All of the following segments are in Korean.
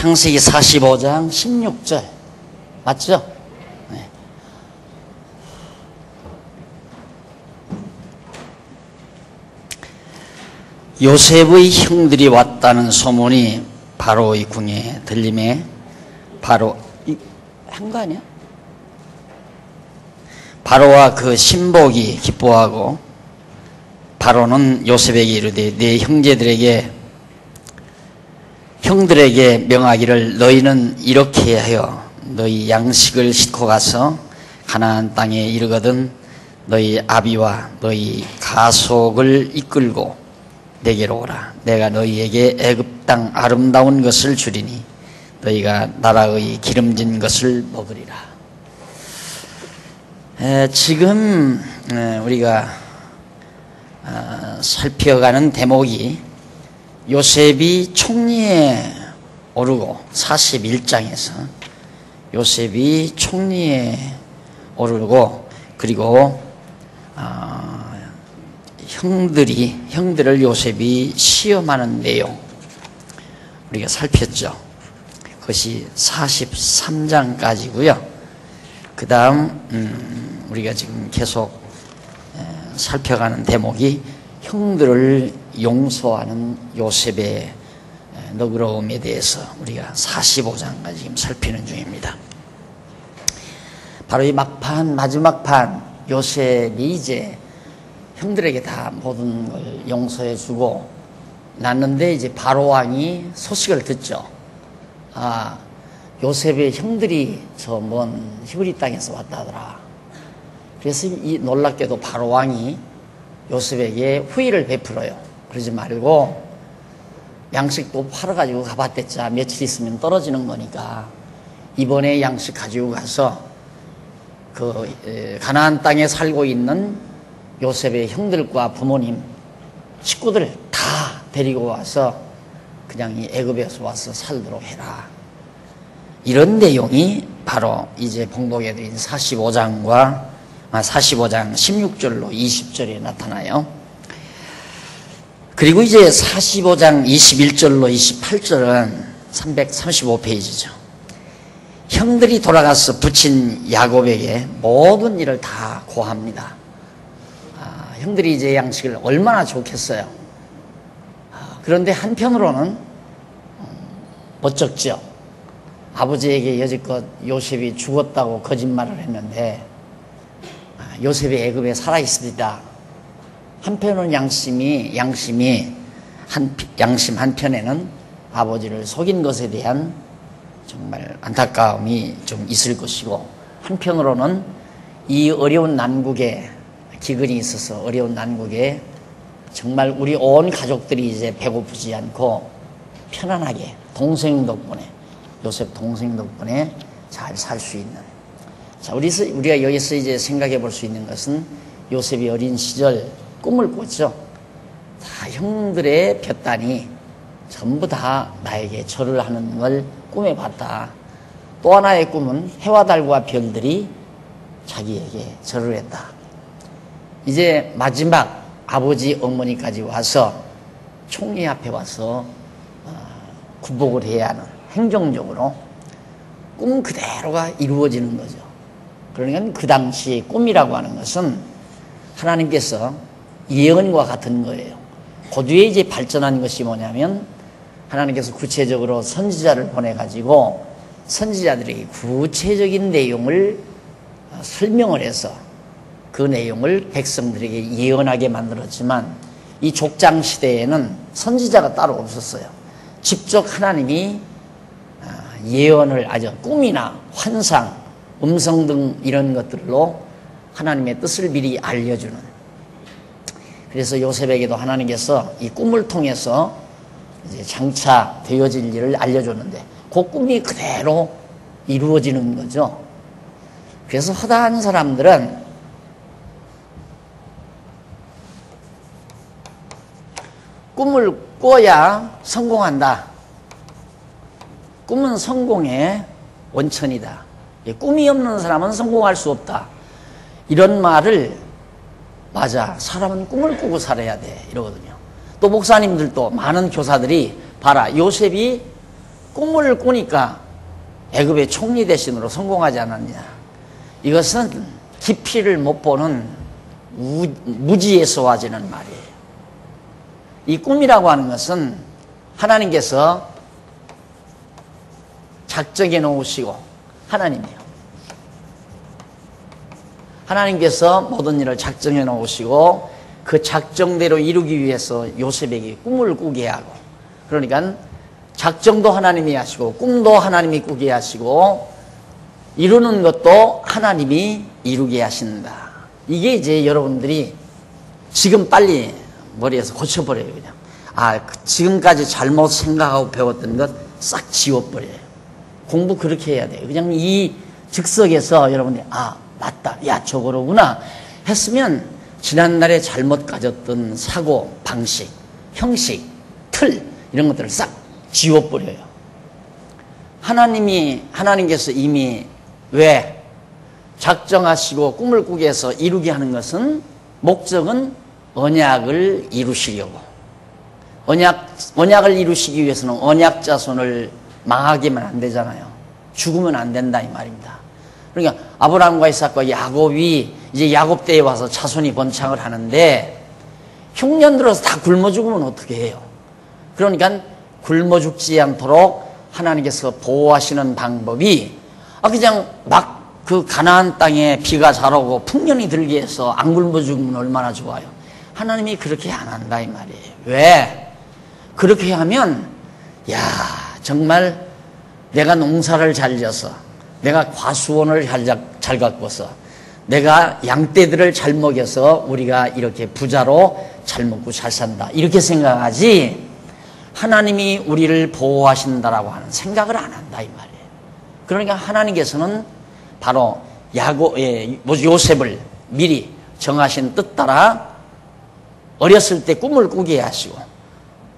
창세기 45장 16절 맞죠? 네. 요셉의 형들이 왔다는 소문이 바로의 궁에 들림에 바로 한 거 아니야? 바로와 그 신복이 기뻐하고 바로는 요셉에게 이르되 네 형들에게 명하기를 너희는 이렇게 하여 너희 양식을 싣고 가서 가나안 땅에 이르거든 너희 아비와 너희 가속을 이끌고 내게로 오라. 내가 너희에게 애굽 땅 아름다운 것을 주리니 너희가 나라의 기름진 것을 먹으리라. 지금 우리가 살펴가는 대목이 요셉이 총리에 오르고 41장에서 요셉이 총리에 오르고 그리고 형들을 요셉이 시험하는 내용 우리가 살폈죠. 그것이 43장까지고요. 그 다음 우리가 지금 계속 살펴가는 대목이 형들을 용서하는 요셉의 너그러움에 대해서 우리가 45장까지 지금 살피는 중입니다. 바로 이 막판 마지막 판 요셉이 이제 형들에게 다 모든 걸 용서해주고 났는데 이제 바로 왕이 소식을 듣죠. 요셉의 형들이 저 먼 히브리 땅에서 왔다 하더라. 그래서 이 놀랍게도 바로 왕이 요셉에게 후의를 베풀어요. 그러지 말고 양식도 팔아가지고 가봤댔자 며칠 있으면 떨어지는 거니까 이번에 양식 가지고 가서 그 가나안 땅에 살고 있는 요셉의 형들과 부모님 식구들 다 데리고 와서 그냥 이 애굽에서 와서 살도록 해라. 이런 내용이 바로 이제 봉독해 드린 45장 16절로 20절에 나타나요. 그리고 이제 45장 21절로 28절은 335페이지죠. 형들이 돌아가서 부친 야곱에게 모든 일을 다 고합니다. 형들이 이제 양식을 얼마나 좋겠어요. 그런데 한편으로는 멋쩍죠. 아버지에게 여지껏 요셉이 죽었다고 거짓말을 했는데 요셉이 애굽에 살아있으리다. 한편으로는 양심 한편에는 아버지를 속인 것에 대한 정말 안타까움이 좀 있을 것이고 한편으로는 이 어려운 난국에 기근이 있어서 어려운 난국에 정말 우리 온 가족들이 이제 배고프지 않고 편안하게 동생 덕분에 요셉 동생 덕분에 잘 살 수 있는. 자, 우리가 여기서 이제 생각해 볼 수 있는 것은 요셉이 어린 시절 꿈을 꿨죠. 다 형들의 볕단이 전부 다 나에게 절을 하는 걸 꿈에 봤다. 또 하나의 꿈은 해와 달과 별들이 자기에게 절을 했다. 이제 마지막 아버지 어머니까지 와서 총리 앞에 와서 굴복을 해야 하는 행정적으로 꿈 그대로가 이루어지는 거죠. 그러니까 그 당시 꿈이라고 하는 것은 하나님께서 예언과 같은 거예요. 그 뒤에 이제 발전한 것이 뭐냐면 하나님께서 구체적으로 선지자를 보내가지고 선지자들에게 구체적인 내용을 설명을 해서 그 내용을 백성들에게 예언하게 만들었지만 이 족장 시대에는 선지자가 따로 없었어요. 직접 하나님이 예언을 꿈이나 환상, 음성 등 이런 것들로 하나님의 뜻을 미리 알려주는. 그래서 요셉에게도 하나님께서 이 꿈을 통해서 이제 장차 되어질 일을 알려줬는데 그 꿈이 그대로 이루어지는 거죠. 그래서 허다한 사람들은 꿈을 꿔야 성공한다. 꿈은 성공의 원천이다. 꿈이 없는 사람은 성공할 수 없다. 이런 말을 맞아. 사람은 꿈을 꾸고 살아야 돼. 이러거든요. 또 목사님들도 많은 교사들이 봐라. 요셉이 꿈을 꾸니까 애굽의 총리 대신으로 성공하지 않았냐. 이것은 깊이를 못 보는 무지에서 와지는 말이에요. 이 꿈이라고 하는 것은 하나님께서 작정해 놓으시고, 하나님께서 모든 일을 작정해 놓으시고 그 작정대로 이루기 위해서 요셉에게 꿈을 꾸게 하고, 그러니까 작정도 하나님이 하시고 꿈도 하나님이 꾸게 하시고 이루는 것도 하나님이 이루게 하신다. 이게 이제 여러분들이 지금 빨리 머리에서 고쳐버려요. 그냥 지금까지 잘못 생각하고 배웠던 것 싹 지워버려요. 공부 그렇게 해야 돼요. 그냥 이 즉석에서 여러분들이 맞다, 야 저거로구나 했으면 지난날에 잘못 가졌던 사고 방식, 형식, 틀 이런 것들을 싹 지워버려요. 하나님께서 이미 왜 작정하시고 꿈을 꾸게 해서 이루게 하는 것은, 목적은 언약을 이루시려고. 언약을 이루시기 위해서는 언약 자손을 망하게만 안 되잖아요. 죽으면 안 된다 이 말입니다. 그러니까 아브라함과 이삭과 야곱이 이제 야곱 때에 와서 자손이 번창을 하는데 흉년 들어서 다 굶어 죽으면 어떻게 해요? 그러니까 굶어 죽지 않도록 하나님께서 보호하시는 방법이 그냥 막 그 가나안 땅에 비가 잘 오고 풍년이 들게 해서 안 굶어 죽으면 얼마나 좋아요. 하나님이 그렇게 안 한다 이 말이에요. 왜? 그렇게 하면 정말 내가 농사를 잘 져서, 내가 과수원을 잘 가꿔서, 내가 양떼들을 잘 먹여서 우리가 이렇게 부자로 잘 먹고 잘 산다 이렇게 생각하지, 하나님이 우리를 보호하신다라고 하는 생각을 안 한다 이 말이에요. 그러니까 하나님께서는 바로 요셉을 미리 정하신 뜻 따라 어렸을 때 꿈을 꾸게 하시고,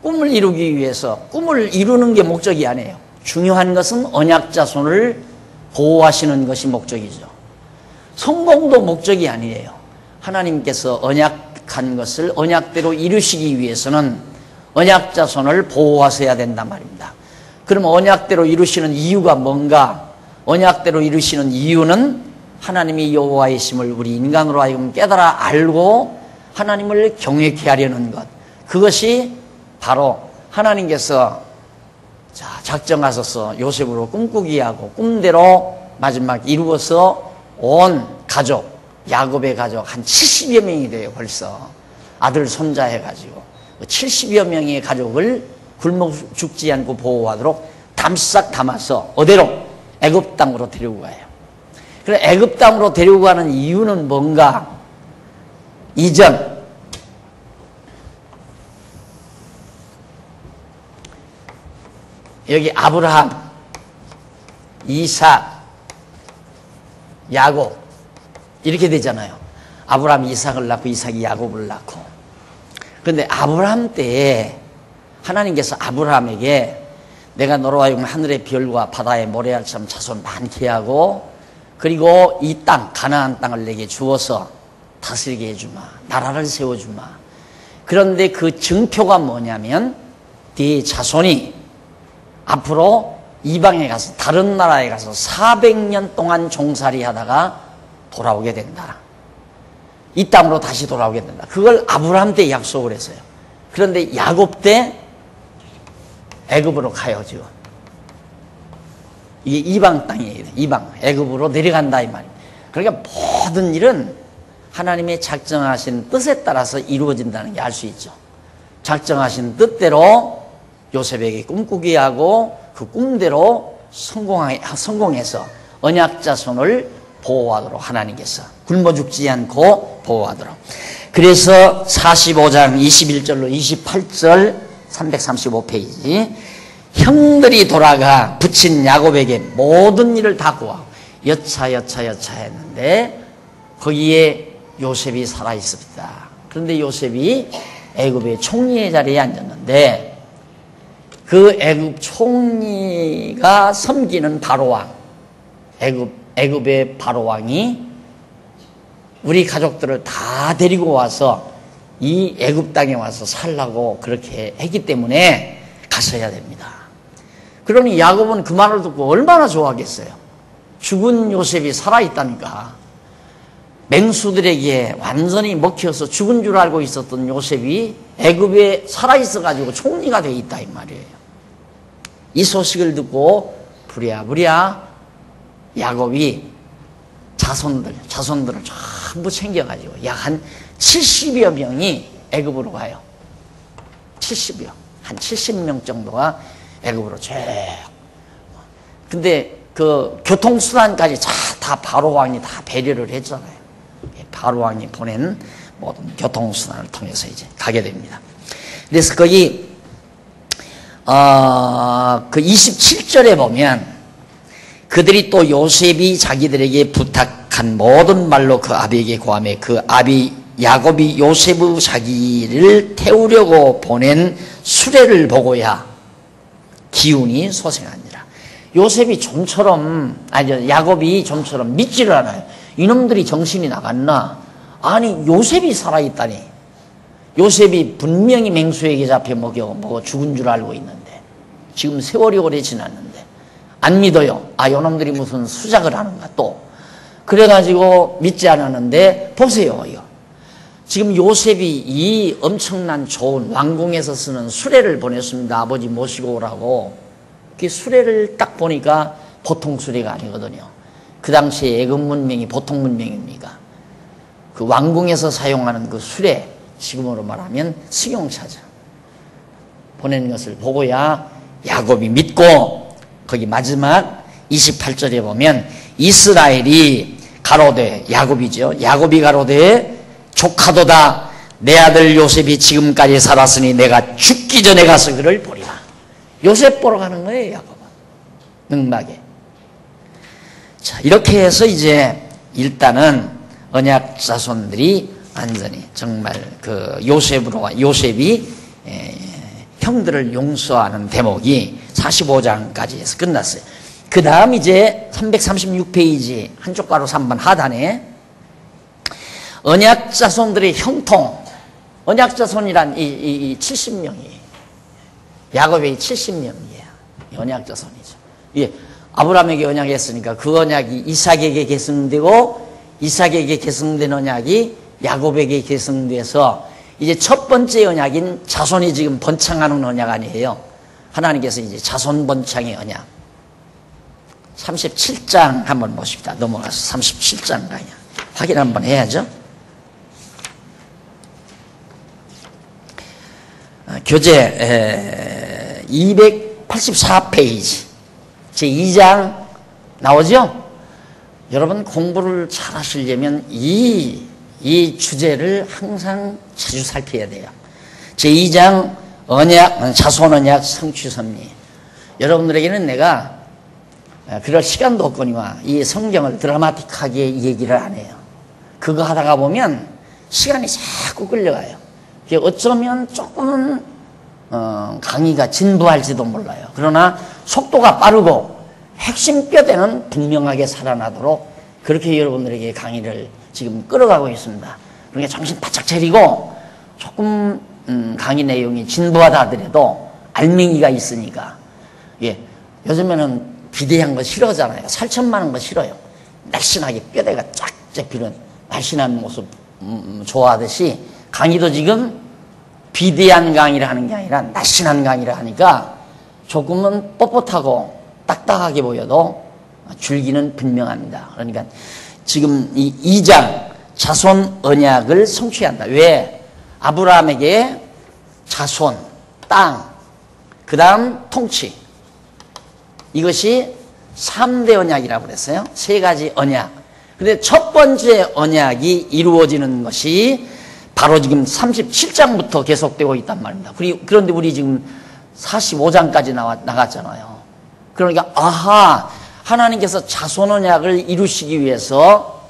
꿈을 이루기 위해서, 꿈을 이루는 게 목적이 아니에요. 중요한 것은 언약 자손을 보호하시는 것이 목적이죠. 성공도 목적이 아니에요. 하나님께서 언약한 것을 언약대로 이루시기 위해서는 언약 자손을 보호하셔야 된단 말입니다. 그럼 언약대로 이루시는 이유가 뭔가? 언약대로 이루시는 이유는 하나님이 여호와이심을 우리 인간으로 하여금 깨달아 알고 하나님을 경외케 하려는 것. 그것이 바로 하나님께서 작정하셔서 요셉으로 꿈꾸게 하고 꿈대로 마지막 이루어서 온 가족, 야곱의 가족 한 70여 명이 돼요. 벌써 아들 손자 해가지고 70여 명의 가족을 굶어 죽지 않고 보호하도록 담싹 담아서 어디로? 애굽 땅으로 데리고 가요. 그래 애굽 땅으로 데리고 가는 이유는 뭔가? 이전 여기 아브라함, 이삭, 야곱 이렇게 되잖아요. 아브라함이 이삭을 낳고 이삭이 야곱을 낳고. 그런데 아브라함 때에 하나님께서 아브라함에게 내가 너로 하여금 하늘의 별과 바다의 모래알처럼 자손 많게 하고, 그리고 이 땅 가나안 땅을 내게 주어서 다스리게 해주마, 나라를 세워주마. 그런데 그 증표가 뭐냐면 네 자손이 앞으로 이방에 가서, 다른 나라에 가서 400년 동안 종살이 하다가 돌아오게 된다. 이 땅으로 다시 돌아오게 된다. 그걸 아브라함 때 약속을 했어요. 그런데 야곱 때 애굽으로 가요. 지금 이게 이방 땅이에요. 이방 애굽으로 내려간다 이 말이에요. 그러니까 모든 일은 하나님의 작정하신 뜻에 따라서 이루어진다는 게 알 수 있죠. 작정하신 뜻대로 요셉에게 꿈꾸게 하고 그 꿈대로 성공해서 언약 자손을 보호하도록 하나님께서 굶어 죽지 않고 보호하도록. 그래서 45장 21절로 28절 335페이지 형들이 돌아가 붙인 야곱에게 모든 일을 다 구하고 여차 했는데 거기에 요셉이 살아 있습니다. 그런데 요셉이 애굽의 총리의 자리에 앉았는데 그 애굽 총리가 섬기는 바로왕, 애굽의 바로왕이 우리 가족들을 다 데리고 와서 이 애굽 땅에 와서 살라고 그렇게 했기 때문에 가셔야 됩니다. 그러니 야곱은 그 말을 듣고 얼마나 좋아하겠어요. 죽은 요셉이 살아있다니까. 맹수들에게 완전히 먹혀서 죽은 줄 알고 있었던 요셉이 애굽에 살아있어가지고 총리가 돼 있다 이 말이에요. 이 소식을 듣고 부랴부랴 야곱이 자손들을 전부 챙겨가지고 약 한 70여 명이 애굽으로 가요. 70여, 한 70명 정도가 애굽으로 쭉. 근데 그 교통수단까지 다 바로 왕이 다 배려를 했잖아요. 바로 왕이 보낸 모든 교통수단을 통해서 이제 가게 됩니다. 그래서 거기 그 27절에 보면 그들이 또 요셉이 자기들에게 부탁한 모든 말로 그 아비에게 고하매 그 아비 야곱이 요셉의 자기를 태우려고 보낸 수레를 보고야 기운이 솟아나니라. 요셉이 야곱이 좀처럼 믿지를 않아요. 이놈들이 정신이 나갔나? 아니 요셉이 살아있다니. 요셉이 분명히 맹수에게 잡혀 먹어 죽은 줄 알고 있는데 지금 세월이 오래 지났는데 안 믿어요. 이놈들이 무슨 수작을 하는가 또. 그래가지고 믿지 않았는데 보세요. 지금 요셉이 이 엄청난 좋은 왕궁에서 쓰는 수레를 보냈습니다. 아버지 모시고 오라고. 그 수레를 딱 보니까 보통 수레가 아니거든요. 그 당시에 애굽 문명이 보통 문명입니까? 그 왕궁에서 사용하는 그 수레, 지금으로 말하면 승용차죠. 보내는 것을 보고야 야곱이 믿고 거기 마지막 28절에 보면 이스라엘이 가로되 야곱이죠. 야곱이 가로되 조카도다 내 아들 요셉이 지금까지 살았으니 내가 죽기 전에 가서 그를 보리라. 요셉 보러 가는 거예요, 야곱은. 능막에. 자, 이렇게 해서 이제 일단은 언약 자손들이 완전히 정말 그 요셉이 형들을 용서하는 대목이 45장까지 해서 끝났어요. 그 다음 이제 336페이지 한쪽 가로 3번 하단에 언약 자손들의 형통, 언약 자손이란 이 70명이에요. 야곱의 70명이에요. 언약 자손이죠. 예, 아브라함에게 언약했으니까 그 언약이 이삭에게 계승되고 이삭에게 계승된 언약이 야곱에게 계승돼서 이제 첫 번째 언약인 자손이 지금 번창하는 언약 아니에요. 하나님께서 이제 자손 번창의 언약. 37장 한번 보십시다. 넘어가서 37장 가요. 확인 한번 해야죠. 교재 284페이지 제2장 나오죠? 여러분 공부를 잘 하시려면 이 주제를 항상 자주 살펴야 돼요. 제2장 언약, 자손 언약 성취 섭리. 여러분들에게는 내가 그럴 시간도 없거니와 이 성경을 드라마틱하게 얘기를 안 해요. 그거 하다가 보면 시간이 자꾸 끌려가요. 어쩌면 조금은 강의가 진부할지도 몰라요. 그러나 속도가 빠르고 핵심 뼈대는 분명하게 살아나도록 그렇게 여러분들에게 강의를 지금 끌어가고 있습니다. 그러니까 정신 바짝 차리고 조금 강의 내용이 진부하다 하더라도 알맹이가 있으니까. 예, 요즘에는 비대한 거 싫어하잖아요. 살천만한 거 싫어요. 날씬하게 뼈대가 쫙 잡히는 날씬한 모습 좋아하듯이 강의도 지금 비대한 강의를 하는 게 아니라 날씬한 강의를 하니까 조금은 뻣뻣하고 딱딱하게 보여도 줄기는 분명합니다. 그러니까 지금 이 2장 자손 언약을 성취한다. 왜? 아브라함에게 자손, 땅, 그 다음 통치. 이것이 3대 언약이라고 그랬어요. 3가지 언약. 근데 첫 번째 언약이 이루어지는 것이 바로 지금 37장부터 계속되고 있단 말입니다. 그런데 우리 지금 45장까지 나갔잖아요. 그러니까 하나님께서 자손 언약을 이루시기 위해서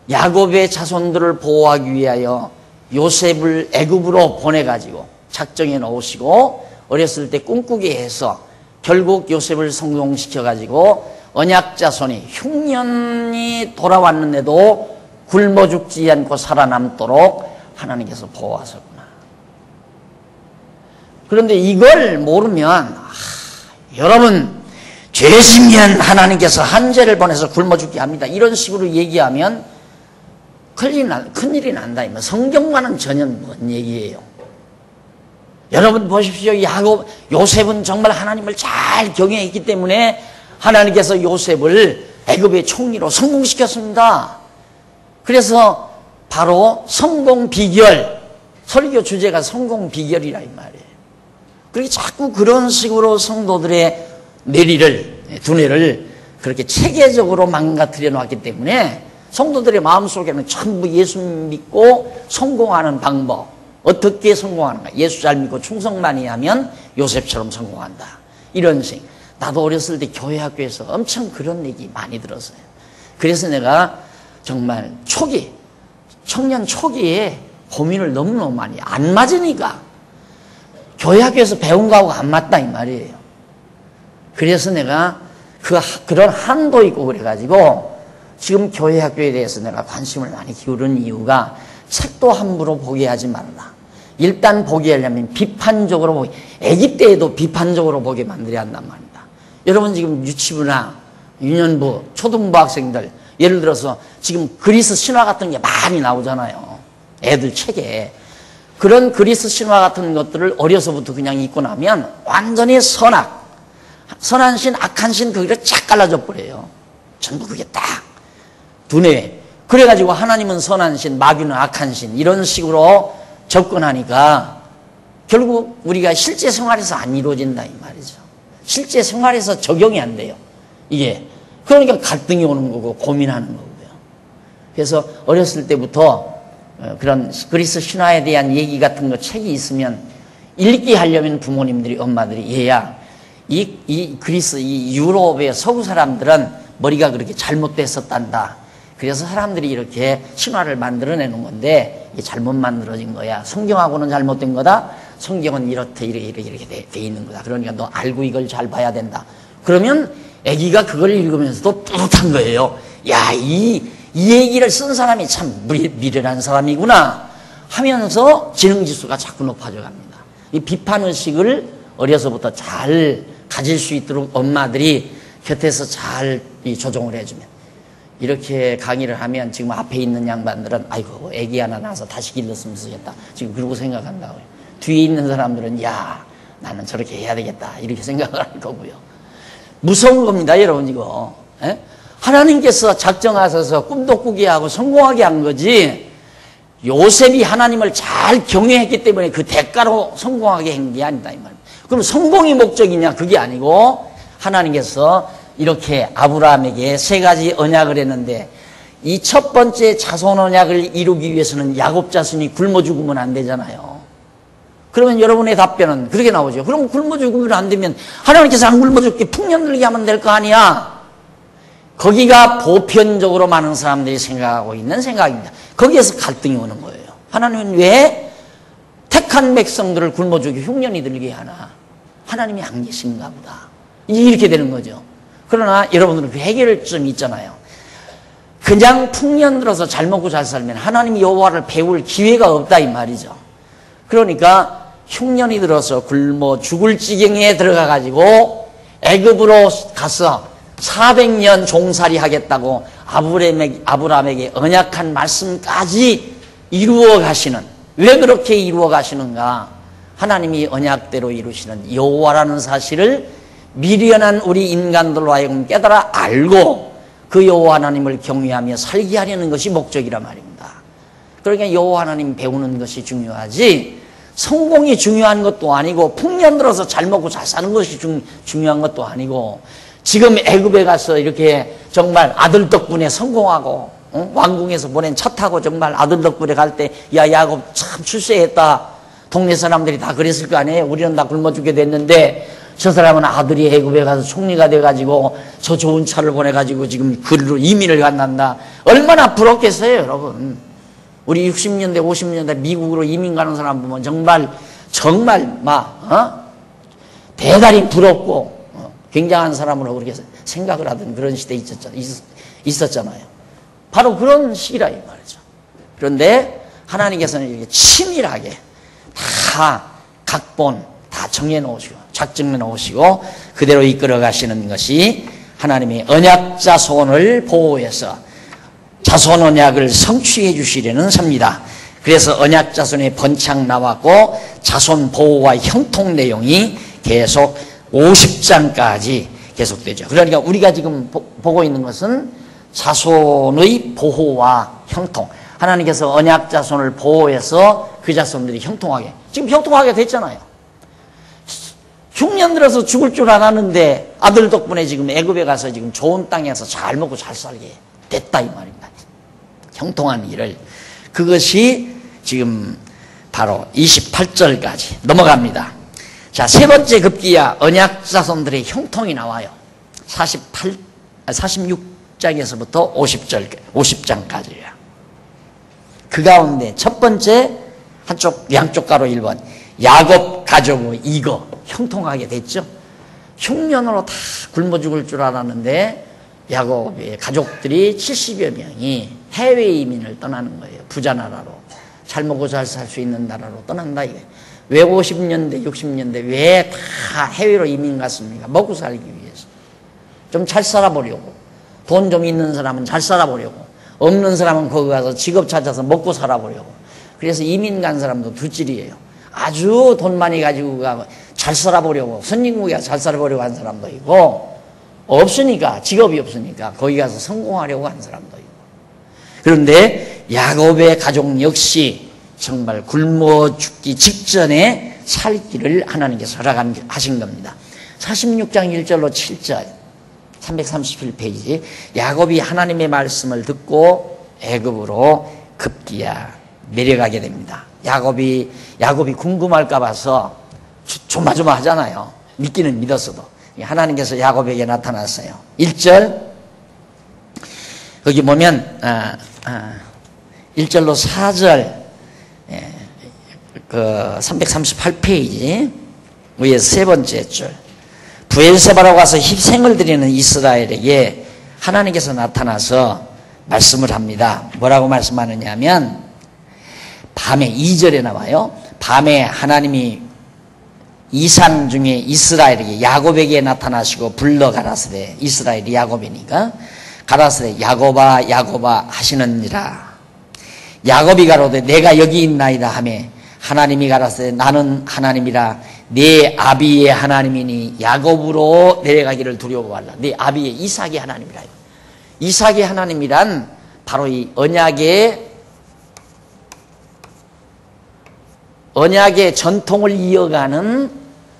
야곱의 자손들을 보호하기 위하여 요셉을 애굽으로 보내가지고 작정해 놓으시고 어렸을 때 꿈꾸게 해서 결국 요셉을 성공시켜가지고 언약 자손이 흉년이 돌아왔는데도 굶어 죽지 않고 살아남도록 하나님께서 보호하셨구나. 그런데 이걸 모르면 여러분, 죄지면 하나님께서 한 죄를 보내서 굶어 죽게 합니다. 이런 식으로 얘기하면 큰일이 난다. 성경과는 전혀 먼 얘기예요. 여러분 보십시오. 요셉은 정말 하나님을 잘 경외했기 때문에 하나님께서 요셉을 애굽의 총리로 성공시켰습니다. 그래서 바로 성공 비결, 설교 주제가 성공 비결이라 이 말이에요. 그렇게 자꾸 그런 식으로 성도들의 두뇌를 그렇게 체계적으로 망가뜨려 놨기 때문에 성도들의 마음속에는 전부 예수 믿고 성공하는 방법, 어떻게 성공하는가? 예수 잘 믿고 충성 많이 하면 요셉처럼 성공한다. 이런 식. 나도 어렸을 때 교회 학교에서 엄청 그런 얘기 많이 들었어요. 그래서 내가 정말 청년 초기에 고민을 너무너무 많이 안 맞으니까 교회 학교에서 배운 거하고 안 맞다 이 말이에요. 그래서 내가 그런 한도 있고 그래가지고 지금 교회 학교에 대해서 내가 관심을 많이 기울인 이유가 책도 함부로 보게 하지 말라. 일단 보게 하려면 비판적으로 보게, 아기 때에도 비판적으로 보게 만들어야 한단 말입니다. 여러분 지금 유치부나 유년부, 초등부 학생들 예를 들어서 지금 그리스 신화 같은 게 많이 나오잖아요. 애들 책에. 그런 그리스 신화 같은 것들을 어려서부터 그냥 읽고 나면 완전히 선한 신, 악한 신 거기를 쫙 갈라져 버려요. 전부 그게 딱 두뇌. 그래가지고 하나님은 선한 신, 마귀는 악한 신 이런 식으로 접근하니까 결국 우리가 실제 생활에서 안 이루어진다 이 말이죠. 실제 생활에서 적용이 안 돼요. 이게. 그러니까 갈등이 오는 거고 고민하는 거고요. 그래서 어렸을 때부터 그런 그리스 신화에 대한 얘기 같은 거 책이 있으면 읽게 하려면 부모님들이 엄마들이 얘야 이 그리스 이 유럽의 서구 사람들은 머리가 그렇게 잘못됐었단다. 그래서 사람들이 이렇게 신화를 만들어내는 건데 이게 잘못 만들어진 거야. 성경하고는 잘못된 거다. 성경은 이렇게 돼 있는 거다. 그러니까 너 알고 이걸 잘 봐야 된다. 그러면 아기가 그걸 읽으면서도 뿌듯한 거예요. 야, 이 얘기를 쓴 사람이 참 미련한 사람이구나 하면서 지능지수가 자꾸 높아져 갑니다. 이 비판의식을 어려서부터 잘 가질 수 있도록 엄마들이 곁에서 잘 조정을 해주면 이렇게 강의를 하면 지금 앞에 있는 양반들은 아이고 애기 하나 낳아서 다시 길렀으면 쓰겠다 지금 그러고 생각한다고요. 뒤에 있는 사람들은 야 나는 저렇게 해야 되겠다 이렇게 생각을 할 거고요. 무서운 겁니다 여러분 이거. 에? 하나님께서 작정하셔서 꿈도 꾸게 하고 성공하게 한 거지 요셉이 하나님을 잘 경외했기 때문에 그 대가로 성공하게 한 게 아니다 이 말입니다. 그럼 성공이 목적이냐? 그게 아니고 하나님께서 이렇게 아브라함에게 3가지 언약을 했는데 이 첫 번째 자손 언약을 이루기 위해서는 야곱 자손이 굶어 죽으면 안 되잖아요. 그러면 여러분의 답변은 그렇게 나오죠. 그럼 굶어 죽으면 안 되면 하나님께서 안 굶어 죽게 풍년 들게 하면 될 거 아니야. 거기가 보편적으로 많은 사람들이 생각하고 있는 생각입니다. 거기에서 갈등이 오는 거예요. 하나님은 왜 택한 백성들을 굶어 죽이고 흉년이 들게 하나? 하나님이 안 계신가 보다. 이렇게 되는 거죠. 그러나 여러분들은 그 해결점이 있잖아요. 그냥 풍년 들어서 잘 먹고 잘 살면 하나님 여호와를 배울 기회가 없다 이 말이죠. 그러니까 흉년이 들어서 굶어 죽을 지경에 들어가가지고 애굽으로 가서 400년 종살이 하겠다고 아브라함에게 언약한 말씀까지 이루어 가시는, 왜 그렇게 이루어 가시는가? 하나님이 언약대로 이루시는 여호와라는 사실을 미련한 우리 인간들로 하여금 깨달아 알고 그 여호와 하나님을 경외하며 살게 하려는 것이 목적이란 말입니다. 그러니까 여호와 하나님 배우는 것이 중요하지 성공이 중요한 것도 아니고 풍년 들어서 잘 먹고 잘 사는 것이 중요한 것도 아니고 지금 애굽에 가서 이렇게 정말 아들 덕분에 성공하고 왕궁에서 보낸 차 타고 정말 아들 덕분에 갈 때 야 야곱 참 출세했다. 동네 사람들이 다 그랬을 거 아니에요. 우리는 다 굶어 죽게 됐는데 저 사람은 아들이 애굽에 가서 총리가 돼가지고 저 좋은 차를 보내가지고 지금 그리로 이민을 간단다. 얼마나 부럽겠어요 여러분. 우리 60년대 50년대 미국으로 이민 가는 사람 보면 정말 막 대단히 부럽고 굉장한 사람으로 그렇게 생각을 하던 그런 시대에 있었잖아요. 바로 그런 시기라 이 말이죠. 그런데 하나님께서는 이렇게 치밀하게 다 각본 다 정해놓으시고 작정해 놓으시고 그대로 이끌어 가시는 것이 하나님의 언약 자손을 보호해서 자손 언약을 성취해 주시려는 섭니다. 그래서 언약 자손의 번창 나왔고 자손 보호와 형통 내용이 계속 50장까지 계속되죠. 그러니까 우리가 지금 보고 있는 것은 자손의 보호와 형통. 하나님께서 언약 자손을 보호해서 그 자손들이 형통하게, 지금 형통하게 됐잖아요. 흉년 들어서 죽을 줄 알았는데 아들 덕분에 지금 애굽에 가서 지금 좋은 땅에서 잘 먹고 잘 살게 됐다 이 말입니다. 형통한 일을. 그것이 지금 바로 28절까지 넘어갑니다. 자, 세 번째 급기야 언약 자손들의 형통이 나와요. 46장에서부터 50장까지예요. 그 가운데 첫 번째 양쪽 가로 1번 야곱 가족의 이거 형통하게 됐죠. 흉년으로 다 굶어 죽을 줄 알았는데 야곱의 가족들이 70여 명이 해외 이민을 떠나는 거예요. 부자 나라로 잘 먹고 잘 살 수 있는 나라로 떠난다 이거예요. 왜 50년대 60년대 왜 다 해외로 이민 갔습니까? 먹고 살기 위해서. 좀 잘 살아보려고. 돈 좀 있는 사람은 잘 살아보려고. 없는 사람은 거기 가서 직업 찾아서 먹고 살아보려고. 그래서 이민 간 사람도 두 질이에요. 아주 돈 많이 가지고 가고 잘 살아보려고, 선진국에 잘 살아보려고 한 사람도 있고, 없으니까, 직업이 없으니까 거기 가서 성공하려고 한 사람도 있고. 그런데 야곱의 가족 역시 정말 굶어 죽기 직전에 살 길을 하나님께서 허락하신 겁니다. 46장 1절로 7절 331페이지 야곱이 하나님의 말씀을 듣고 애굽으로 급기야 내려가게 됩니다. 야곱이 궁금할까 봐서 조마조마하잖아요. 믿기는 믿었어도. 하나님께서 야곱에게 나타났어요. 1절 거기 보면 1절로 4절 그 338페이지 위에 세 번째 줄 브엘세바로 가서 희생을 드리는 이스라엘에게 하나님께서 나타나서 말씀을 합니다. 뭐라고 말씀하느냐 하면 밤에 2절에 나와요. 밤에 하나님이 이상 중에 이스라엘에게 야곱에게 나타나시고 불러 가라사대 이스라엘이 야곱이니까 가라사대 야곱아 야곱아 하시느니라. 야곱이 가로되 내가 여기 있나이다 하매 하나님이 가라사대 나는 하나님이라 네 아비의 하나님이니 야곱으로 내려가기를 두려워 말라. 네 아비의 이삭의 하나님이라. 이삭의 하나님이란 바로 이 언약의 전통을 이어가는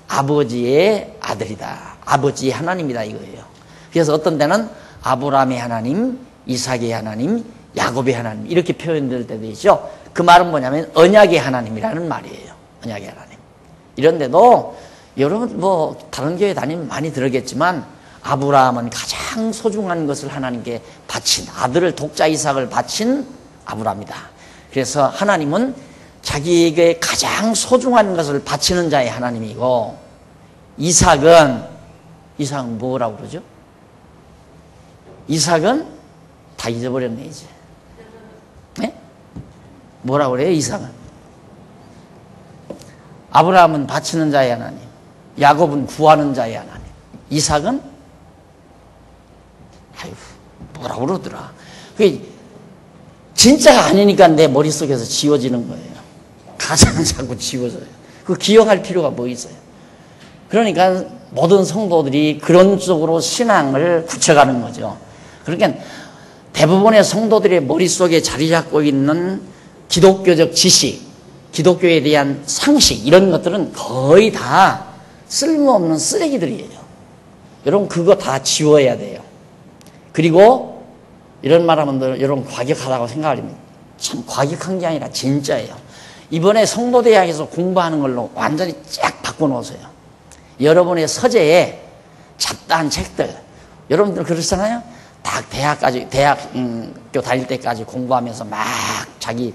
아버지의 아들이다. 아버지의 하나님이다 이거예요. 그래서 어떤 때는 아브라함의 하나님, 이삭의 하나님, 야곱의 하나님 이렇게 표현될 때도 있죠. 그 말은 뭐냐면 언약의 하나님이라는 말이에요. 언약의 하나님. 이런데도 여러분 다른 교회 다니면 많이 들었겠지만 아브라함은 가장 소중한 것을 하나님께 바친 아들을 독자 이삭을 바친 아브라함이다. 그래서 하나님은 자기에게 가장 소중한 것을 바치는 자의 하나님이고 이삭은 뭐라고 그러죠? 이삭은 다 잊어버렸네 이제. 네? 뭐라고 그래요 이삭은? 아브라함은 바치는 자의 하나님, 야곱은 구하는 자의 하나님, 이삭은 뭐라고 그러더라. 그게 진짜가 아니니까 내 머릿속에서 지워지는 거예요. 가사는 자꾸 지워져요. 그 기억할 필요가 뭐 있어요. 그러니까 모든 성도들이 그런 쪽으로 신앙을 굳혀가는 거죠. 그러니까 대부분의 성도들의 머릿속에 자리 잡고 있는 기독교적 지식, 기독교에 대한 상식 이런 것들은 거의 다 쓸모없는 쓰레기들이에요. 여러분 그거 다 지워야 돼요. 그리고 이런 말하면 여러분 과격하다고 생각하면 참 과격한 게 아니라 진짜예요. 이번에 성도대학에서 공부하는 걸로 완전히 쫙 바꿔놓으세요. 여러분의 서재에 잡다한 책들 여러분들 그러잖아요. 딱 대학교 다닐 때까지 공부하면서 막 자기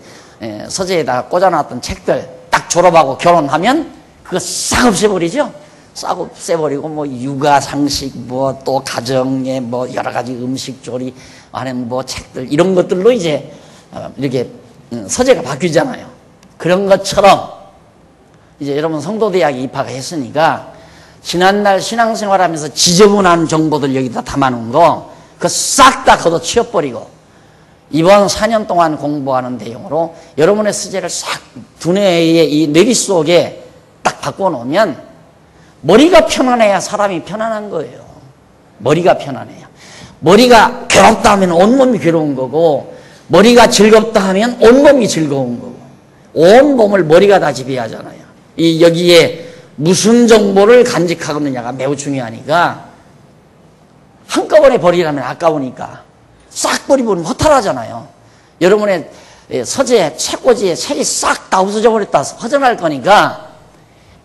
서재에다가 꽂아놨던 책들 딱 졸업하고 결혼하면 그거 싹 없애버리죠. 싹 없애버리고 육아 상식 또 가정의 여러 가지 음식 조리 아니면 책들 이런 것들로 이제 이렇게 서재가 바뀌잖아요. 그런 것처럼 이제 여러분 성도대학에 입학했으니까 지난날 신앙생활하면서 지저분한 정보들 여기다 담아놓은 거 그거 싹 다 걷어치워버리고 이번 4년 동안 공부하는 내용으로 여러분의 쓰제를 싹 두뇌의 이 뇌리 속에 딱 바꿔놓으면 머리가 편안해야 사람이 편안한 거예요. 머리가 편안해요. 머리가 괴롭다 하면 온몸이 괴로운 거고 머리가 즐겁다 하면 온몸이 즐거운 거고 온 몸을 머리가 다 지배하잖아요. 이 여기에 무슨 정보를 간직하고 있느냐가 매우 중요하니까 한꺼번에 버리라면 아까우니까 싹 버리면 허탈하잖아요. 여러분의 서재, 책꽂이에 책이 싹 다 없어져 버렸다 허전할 거니까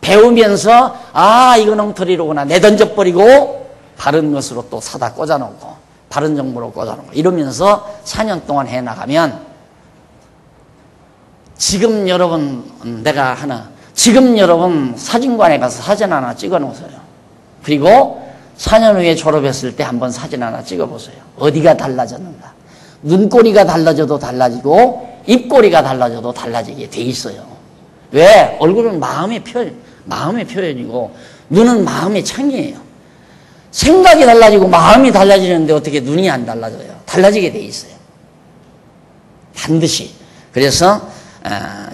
배우면서 아 이건 엉터리로구나 내던져 버리고 바른 것으로 또 사다 꽂아놓고 바른 정보로 꽂아놓고 이러면서 4년 동안 해나가면 지금 여러분 지금 여러분 사진관에 가서 사진 하나 찍어 놓으세요. 그리고 4년 후에 졸업했을 때 한번 사진 하나 찍어 보세요. 어디가 달라졌는가. 눈꼬리가 달라져도 달라지고 입꼬리가 달라져도 달라지게 돼 있어요. 왜? 얼굴은 마음의 표현이고 눈은 마음의 창이에요. 생각이 달라지고 마음이 달라지는데 어떻게 눈이 안 달라져요? 달라지게 돼 있어요. 반드시. 그래서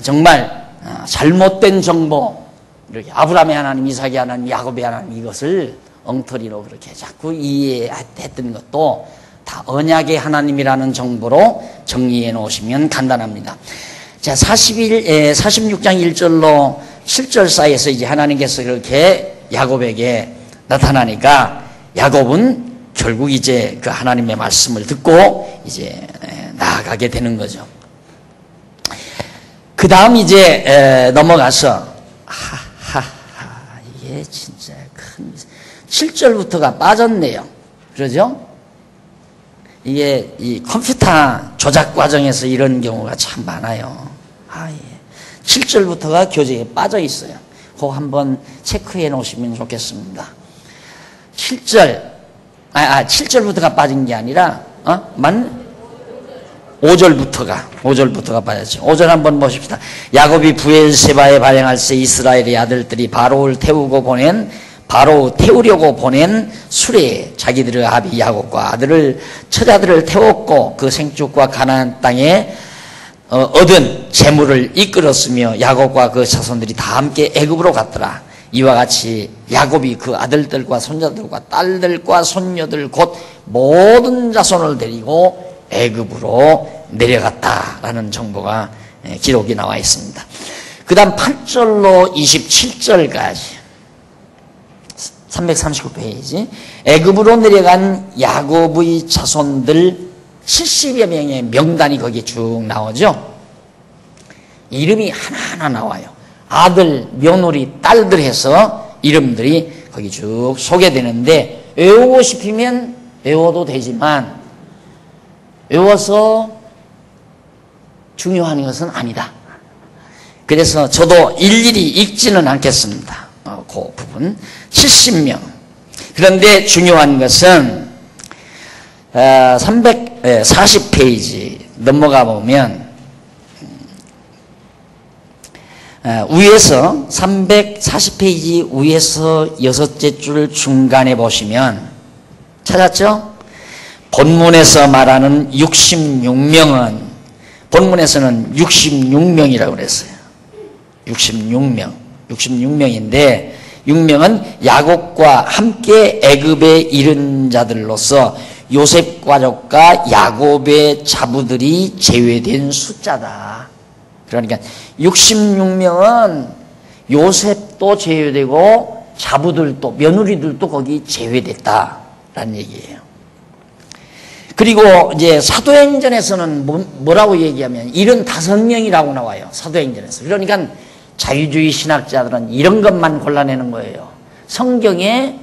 정말 잘못된 정보, 이렇게 아브라함의 하나님, 이삭의 하나님, 야곱의 하나님 이것을 엉터리로 그렇게 자꾸 이해했던 것도 다 언약의 하나님이라는 정보로 정리해 놓으시면 간단합니다. 자, 46장 1절로 7절 사이에서 이제 하나님께서 그렇게 야곱에게 나타나니까 야곱은 결국 이제 그 하나님의 말씀을 듣고 이제 나아가게 되는 거죠. 그 다음 이제 넘어가서 이게 진짜 큰 7절부터가 빠졌네요. 그러죠? 이게 이 컴퓨터 조작 과정에서 이런 경우가 참 많아요. 7절부터가 교재에 빠져 있어요. 그거 한번 체크해 놓으시면 좋겠습니다. 7절부터가 빠진 게 아니라 5절부터가 빠졌죠. 5절 한번 보십시다. 야곱이 부엘세바에 발행할세 이스라엘의 아들들이 바로 태우려고 보낸 수레에 자기들의 아비 야곱과 처자들을 태웠고 그 생축과 가나안 땅에 얻은 재물을 이끌었으며 야곱과 그 자손들이 다 함께 애굽으로 갔더라. 이와 같이 야곱이 그 아들들과 손자들과 딸들과 손녀들 곧 모든 자손을 데리고 애굽으로 내려갔다라는 정보가 기록이 나와 있습니다. 그 다음 8절로 27절까지 339페이지 애굽으로 내려간 야곱의 자손들 70여 명의 명단이 거기에 쭉 나오죠. 이름이 하나하나 나와요. 아들, 며느리, 딸들 해서 이름들이 거기 쭉 소개되는데 외우고 싶으면 외워도 되지만 외워서 중요한 것은 아니다. 그래서 저도 일일이 읽지는 않겠습니다. 그 부분 70명. 그런데 중요한 것은 340페이지 넘어가 보면 위에서 340페이지 위에서 6째 줄 중간에 보시면 찾았죠? 본문에서 말하는 66명은 본문에서는 66명이라고 그랬어요. 66명인데 6명은 야곱과 함께 애굽에 이른 자들로서 요셉 가족과 야곱의 자부들이 제외된 숫자다. 그러니까 66명은 요셉도 제외되고 자부들도 며느리들도 거기 제외됐다라는 얘기예요. 그리고 이제 사도행전에서는 뭐라고 얘기하면 75명이라고 나와요. 사도행전에서. 그러니까 자유주의 신학자들은 이런 것만 골라내는 거예요. 성경에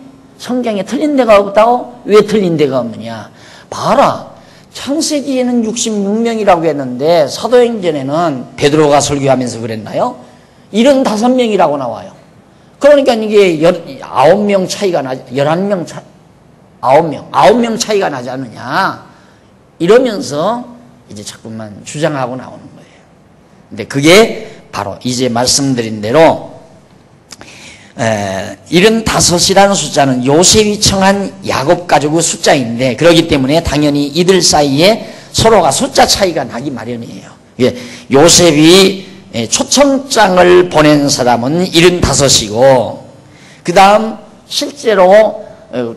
틀린 데가 없다고? 왜 틀린 데가 없느냐? 봐라. 창세기에는 66명이라고 했는데 사도행전에는 베드로가 설교하면서 그랬나요? 75명이라고 나와요. 그러니까 이게 9명 차이가 나지, 11명 차이, 9명 차이가 나지 않느냐? 이러면서 이제 자꾸만 주장하고 나오는 거예요. 근데 그게 바로 이제 말씀드린 대로 75이라는 숫자는 요셉이 청한 야곱 가족의 숫자인데, 그렇기 때문에 당연히 이들 사이에 서로가 숫자 차이가 나기 마련이에요. 요셉이 초청장을 보낸 사람은 75이고, 그 다음 실제로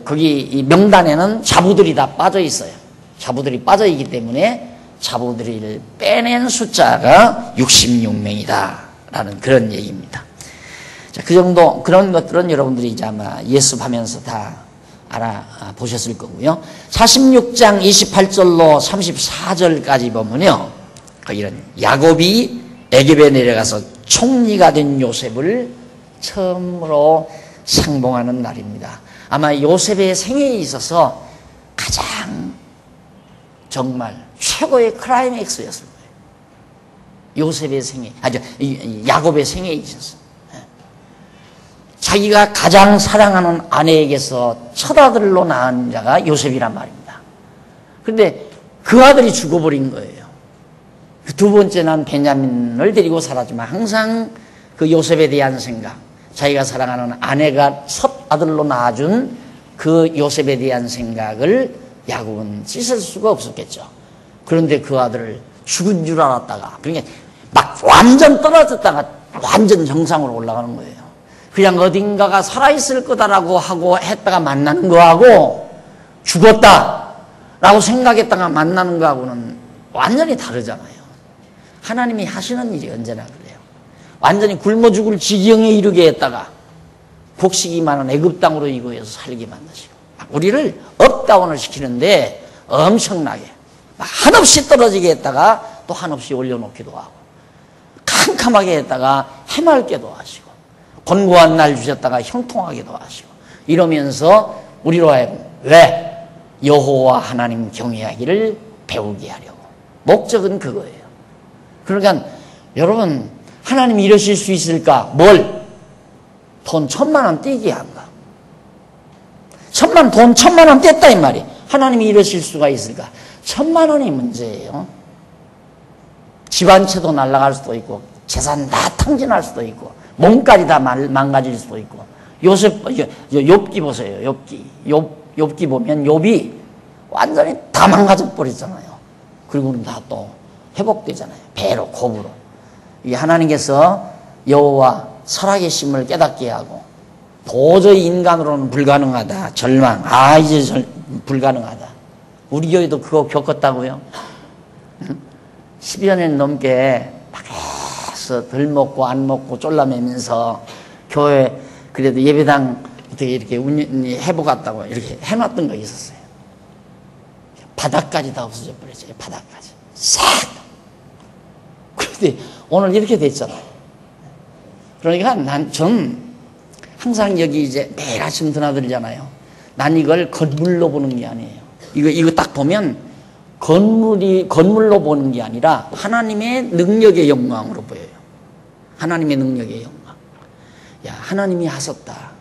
거기 이 명단에는 자부들이 다 빠져 있어요. 자부들이 빠져 있기 때문에 자부들을 빼낸 숫자가 66명이다 라는 그런 얘기입니다. 자, 그 정도, 그런 것들은 여러분들이 이제 아마 예습하면서 다 알아보셨을 거고요. 46장 28절로 34절까지 보면요, 이런 야곱이 애굽에 내려가서 총리가 된 요셉을 처음으로 상봉하는 날입니다. 아마 요셉의 생애에 있어서 가장 정말 최고의 클라이맥스였을 거예요. 요셉의 생애, 야곱의 생애에 있어서. 자기가 가장 사랑하는 아내에게서 첫 아들로 낳은 자가 요셉이란 말입니다. 그런데 그 아들이 죽어버린 거예요. 두 번째 난 베냐민을 데리고 살았지만 항상 그 요셉에 대한 생각, 자기가 사랑하는 아내가 첫 아들로 낳아준 그 요셉에 대한 생각을 야곱은 씻을 수가 없었겠죠. 그런데 그 아들을 죽은 줄 알았다가, 그러니까 막 완전 떨어졌다가 완전 정상으로 올라가는 거예요. 그냥 어딘가가 살아있을 거다라고 하고 했다가 만나는 거하고, 죽었다라고 생각했다가 만나는 거하고는 완전히 다르잖아요. 하나님이 하시는 일이 언제나 그래요. 완전히 굶어 죽을 지경에 이르게 했다가 곡식이 많은 애굽 땅으로 이구해서 살게 만드시고, 우리를 업다운을 시키는데 엄청나게 막 한없이 떨어지게 했다가 또 한없이 올려놓기도 하고, 캄캄하게 했다가 해맑게도 하시고, 권고한 날 주셨다가 형통하게도 하시고, 이러면서 우리로 하여금 왜? 여호와 하나님 경외하기를 배우게 하려고. 목적은 그거예요. 그러니까 여러분, 하나님이 이러실 수 있을까? 뭘? 돈 1000만 원 떼기 한가? 돈 1000만 원 뗐다 이 말이에요. 하나님이 이러실 수가 있을까? 1000만 원이 문제예요. 집 한 채도 날아갈 수도 있고, 재산 다 탕진할 수도 있고, 몸까지 다 망가질 수도 있고. 욥기 보세요. 욥기 보면 욥이 완전히 다 망가져 버렸잖아요. 그리고는 다 또 회복되잖아요. 배로, 곱으로. 이게 하나님께서 여호와 살아계심을 깨닫게 하고, 도저히 인간으로는 불가능하다. 절망. 이제 불가능하다. 우리 교회도 그거 겪었다고요. 10여 년 넘게 밖에서 덜 먹고 안 먹고 쫄라매면서 교회 그래도 예배당 어떻게 이렇게 해보겠다고 이렇게 해놨던 거 있었어요. 바닥까지 다 없어져 버렸어요. 바닥까지. 싹! 그런데 오늘 이렇게 됐잖아요. 그러니까 전 항상 여기 이제 매일 아침 드나들잖아요. 난 이걸 건물로 보는 게 아니에요. 이거 딱 보면 건물로 보는 게 아니라 하나님의 능력의 영광으로 보여요. 하나님의 능력의 영광. 야, 하나님이 하셨다.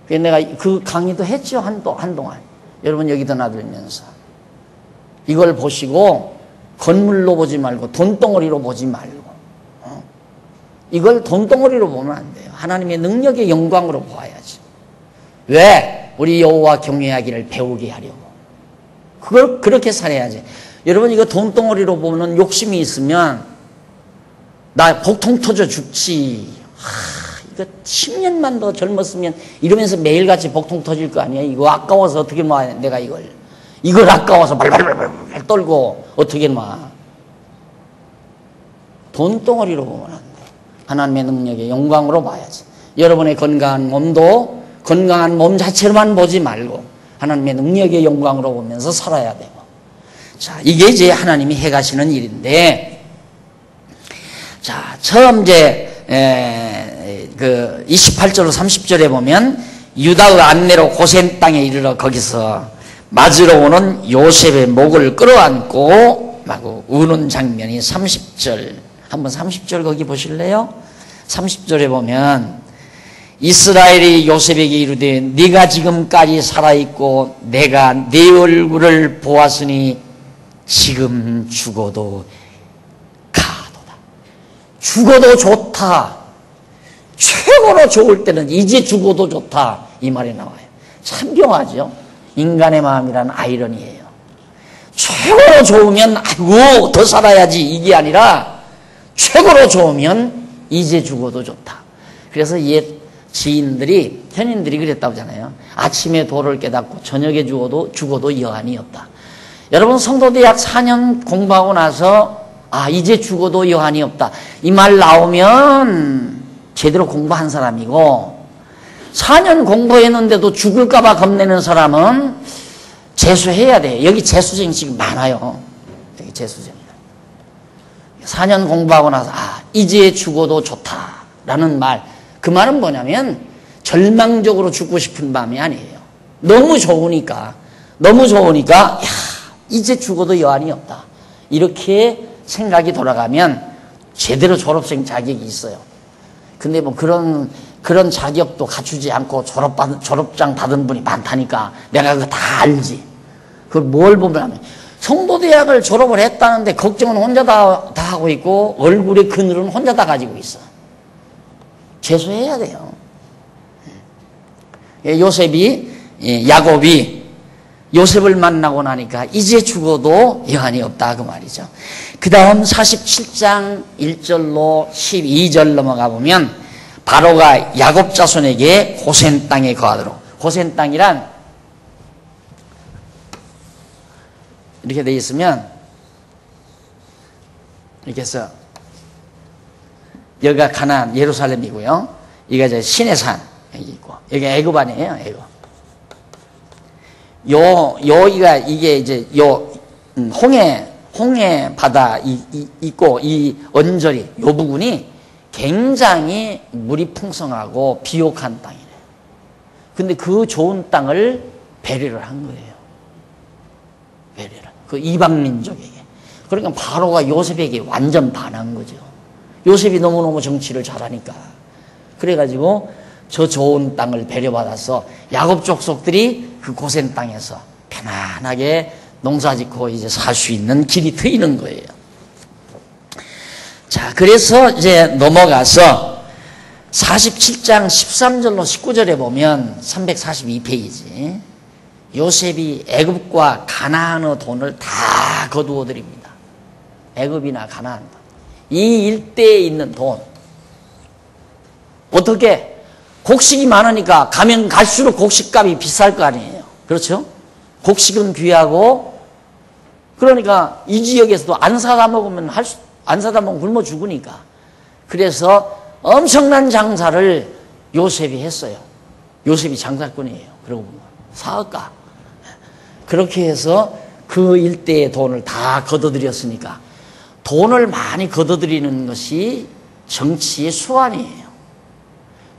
그래서 내가 그 강의도 했죠. 한동안. 여러분 여기 드나들면서. 이걸 보시고 건물로 보지 말고 돈덩어리로 보지 말고, 이걸 돈덩어리로 보면 안 돼요. 하나님의 능력의 영광으로 보아야지. 왜? 우리 여호와 경외하기를 배우게 하려고. 그걸 그렇게 살아야지. 여러분 이거 돈덩어리로 보면 욕심이 있으면 나 복통 터져 죽지. 이거 10년만 더 젊었으면 이러면서 매일같이 복통 터질 거 아니에요. 이거 아까워서 어떻게 놔. 내가 이걸 아까워서 발발발발 떨고 어떻게 놔. 돈덩어리로 보면 안 돼. 하나님의 능력의 영광으로 봐야지. 여러분의 건강한 몸도 건강한 몸 자체로만 보지 말고 하나님의 능력의 영광으로 보면서 살아야 되고. 자, 이게 이제 하나님이 해가시는 일인데, 자, 처음 이제 그 28절로 30절에 보면 유다의 안내로 고센 땅에 이르러 거기서 맞으러 오는 요셉의 목을 끌어안고 막 우는 장면이 30절. 한번 30절 거기 보실래요? 30절에 보면 이스라엘이 요셉에게 이르되 네가 지금까지 살아있고 내가 네 얼굴을 보았으니 지금 죽어도 가도다. 죽어도 좋다. 최고로 좋을 때는 이제 죽어도 좋다 이 말이 나와요. 참 묘하죠. 인간의 마음이라는 아이러니예요. 최고로 좋으면 아이고 더 살아야지 이게 아니라 최고로 좋으면 이제 죽어도 좋다. 그래서 옛 지인들이 현인들이 그랬다고 하잖아요. 아침에 도를 깨닫고 저녁에 죽어도 여한이 없다. 여러분 성도대학 4년 공부하고 나서 이제 죽어도 여한이 없다 이 말 나오면 제대로 공부한 사람이고 4년 공부했는데도 죽을까 봐 겁내는 사람은 재수해야 돼. 여기 재수생 지금 많아요. 여기 재수생. 4년 공부하고 나서 이제 죽어도 좋다라는 말. 그 말은 뭐냐면 절망적으로 죽고 싶은 마음이 아니에요. 너무 좋으니까 이제 죽어도 여한이 없다. 이렇게 생각이 돌아가면 제대로 졸업생 자격이 있어요. 근데 뭐 그런 자격도 갖추지 않고 졸업장 받은 분이 많다니까 내가 그거 다 알지. 그걸 뭘 보면 성도대학을 졸업을 했다는데 걱정은 혼자 다 하고 있고 얼굴에 그늘은 혼자 다 가지고 있어. 재수해야 돼요. 야곱이 요셉을 만나고 나니까 이제 죽어도 여한이 없다 그 말이죠. 그 다음 47장 1절로 12절 넘어가 보면 바로가 야곱 자손에게 고센 땅에 거하도록. 고센 땅이란 이렇게 돼 있으면 이렇게 해서 여기가 가나안 예루살렘이고요. 여기가 이제 신의 산 여기 있고 여기 애굽 아니에요. 애굽. 여기가 이게 이제 홍해 바다 있고 이 언저리 요 부분이 굉장히 물이 풍성하고 비옥한 땅이래요. 근데 그 좋은 땅을 배려를 한 거예요. 배려를. 그 이방 민족에게. 그러니까 바로가 요셉에게 완전 반한 거죠. 요셉이 너무너무 정치를 잘하니까. 그래가지고 저 좋은 땅을 배려받아서 야곱 족속들이 그 고센 땅에서 편안하게 농사짓고 이제 살 수 있는 길이 트이는 거예요. 자, 그래서 이제 넘어가서 47장 13절로 19절에 보면 342페이지 요셉이 애굽과 가나안의 돈을 다 거두어 드립니다. 애굽이나 가나안 이 일대에 있는 돈 어떻게 곡식이 많으니까 가면 갈수록 곡식값이 비쌀 거 아니에요. 그렇죠? 곡식은 귀하고 그러니까 이 지역에서도 안 사다 먹으면 굶어 죽으니까 그래서 엄청난 장사를 요셉이 했어요. 요셉이 장사꾼이에요. 그러고 보면 사업가 그렇게 해서 그 일대의 돈을 다 걷어들였으니까 돈을 많이 걷어들이는 것이 정치의 수완이에요.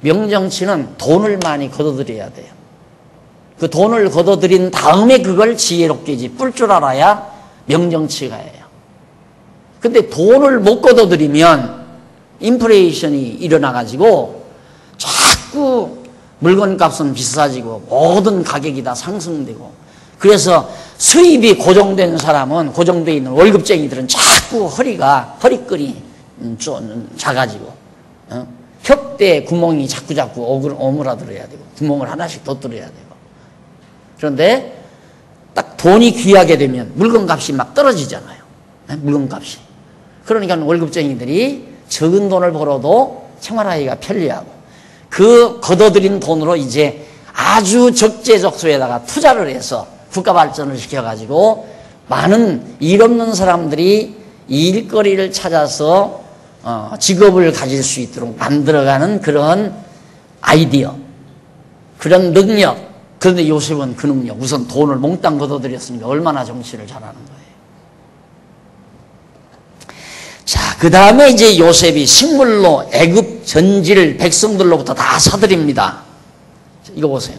명정치는 돈을 많이 걷어들여야 돼요. 그 돈을 걷어들인 다음에 그걸 지혜롭게 이제 뿔 줄 알아야 명정치가 해요. 근데 돈을 못 걷어들이면 인플레이션이 일어나가지고 자꾸 물건값은 비싸지고 모든 가격이 다 상승되고 그래서 수입이 고정된 사람은 고정되어 있는 월급쟁이들은 자꾸 허리끈이 좀 작아지고 혓대 구멍이 자꾸 오므라들어야 되고 구멍을 하나씩 더 뚫어야 되고 그런데 딱 돈이 귀하게 되면 물건값이 막 떨어지잖아요. 물건값이. 그러니까 월급쟁이들이 적은 돈을 벌어도 생활하기가 편리하고 그 걷어들인 돈으로 이제 아주 적재적소에다가 투자를 해서 국가 발전을 시켜가지고 많은 일 없는 사람들이 일거리를 찾아서 직업을 가질 수 있도록 만들어가는 그런 아이디어, 그런 능력. 그런데 요셉은 그 능력, 우선 돈을 몽땅 걷어들였으니까 얼마나 정치를 잘하는 거예요. 자, 그 다음에 이제 요셉이 식물로 애굽 전지를 백성들로부터 다 사들입니다. 이거 보세요.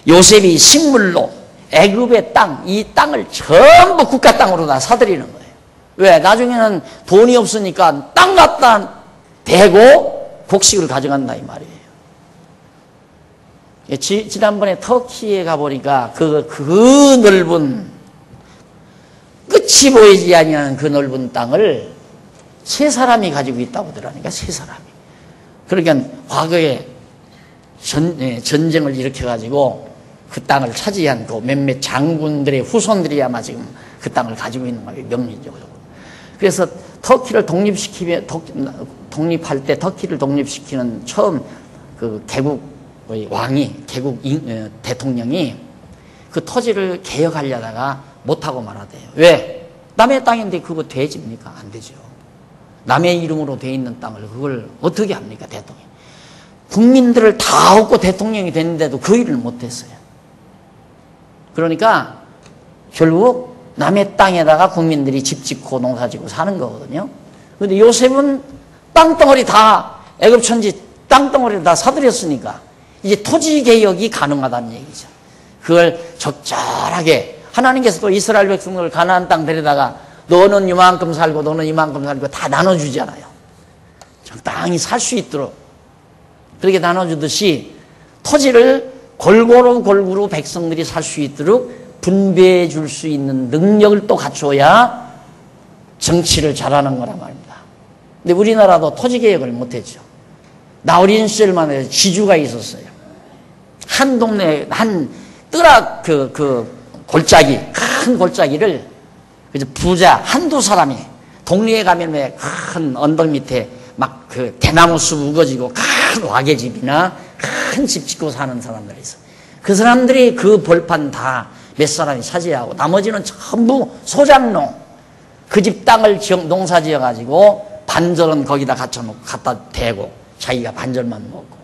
요셉이 식물로 애굽의 땅, 이 땅을 전부 국가 땅으로 다 사들이는 거예요. 왜? 나중에는 돈이 없으니까 땅 갖다 대고 곡식을 가져간다 이 말이에요. 지난번에 터키에 가보니까 그 넓은 끝이 보이지 아니하는 그 넓은 땅을 세 사람이 가지고 있다고 하더라니까. 세 사람이. 그러니까 과거에 전쟁을 일으켜가지고 그 땅을 차지한 그 몇몇 장군들의 후손들이 아마 지금 그 땅을 가지고 있는 거예요. 명리적으로. 그래서 터키를 독립할 때 터키를 독립시키는 처음 그 개국의 왕이, 대통령이 그 토지를 개혁하려다가 못하고 말하대요. 왜? 남의 땅인데 그거 돼집니까? 안 되죠. 남의 이름으로 돼 있는 땅을 그걸 어떻게 합니까? 대통령. 국민들을 다 얻고 대통령이 됐는데도 그 일을 못했어요. 그러니까 결국 남의 땅에다가 국민들이 집 짓고 농사 짓고 사는 거거든요. 그런데 요셉은 땅덩어리 다 애굽 천지 땅덩어리를 다 사들였으니까 이제 토지 개혁이 가능하다는 얘기죠. 그걸 적절하게 하나님께서 또 이스라엘 백성들을 가나안 땅 데려다가 너는 이만큼 살고 너는 이만큼 살고 다 나눠주잖아요. 적당히 살 수 있도록 그렇게 나눠주듯이 토지를 골고루 백성들이 살 수 있도록 분배해 줄 수 있는 능력을 또 갖춰야 정치를 잘하는 거란 말입니다. 근데 우리나라도 토지 개혁을 못했죠. 나 어린 시절만 해도 지주가 있었어요. 한 동네 한 뜨락 골짜기 큰 골짜기를 그래서 부자 한두 사람이 동네에 가면 왜 큰 언덕 밑에 막 그 대나무 숲 우거지고 큰 와개집이나 큰 집 짓고 사는 사람들이 있어. 그 사람들이 그 벌판 다 몇 사람이 차지하고 나머지는 전부 소장농 그 집 땅을 농사 지어 가지고 반절은 거기다 갖다 대고 자기가 반절만 먹고.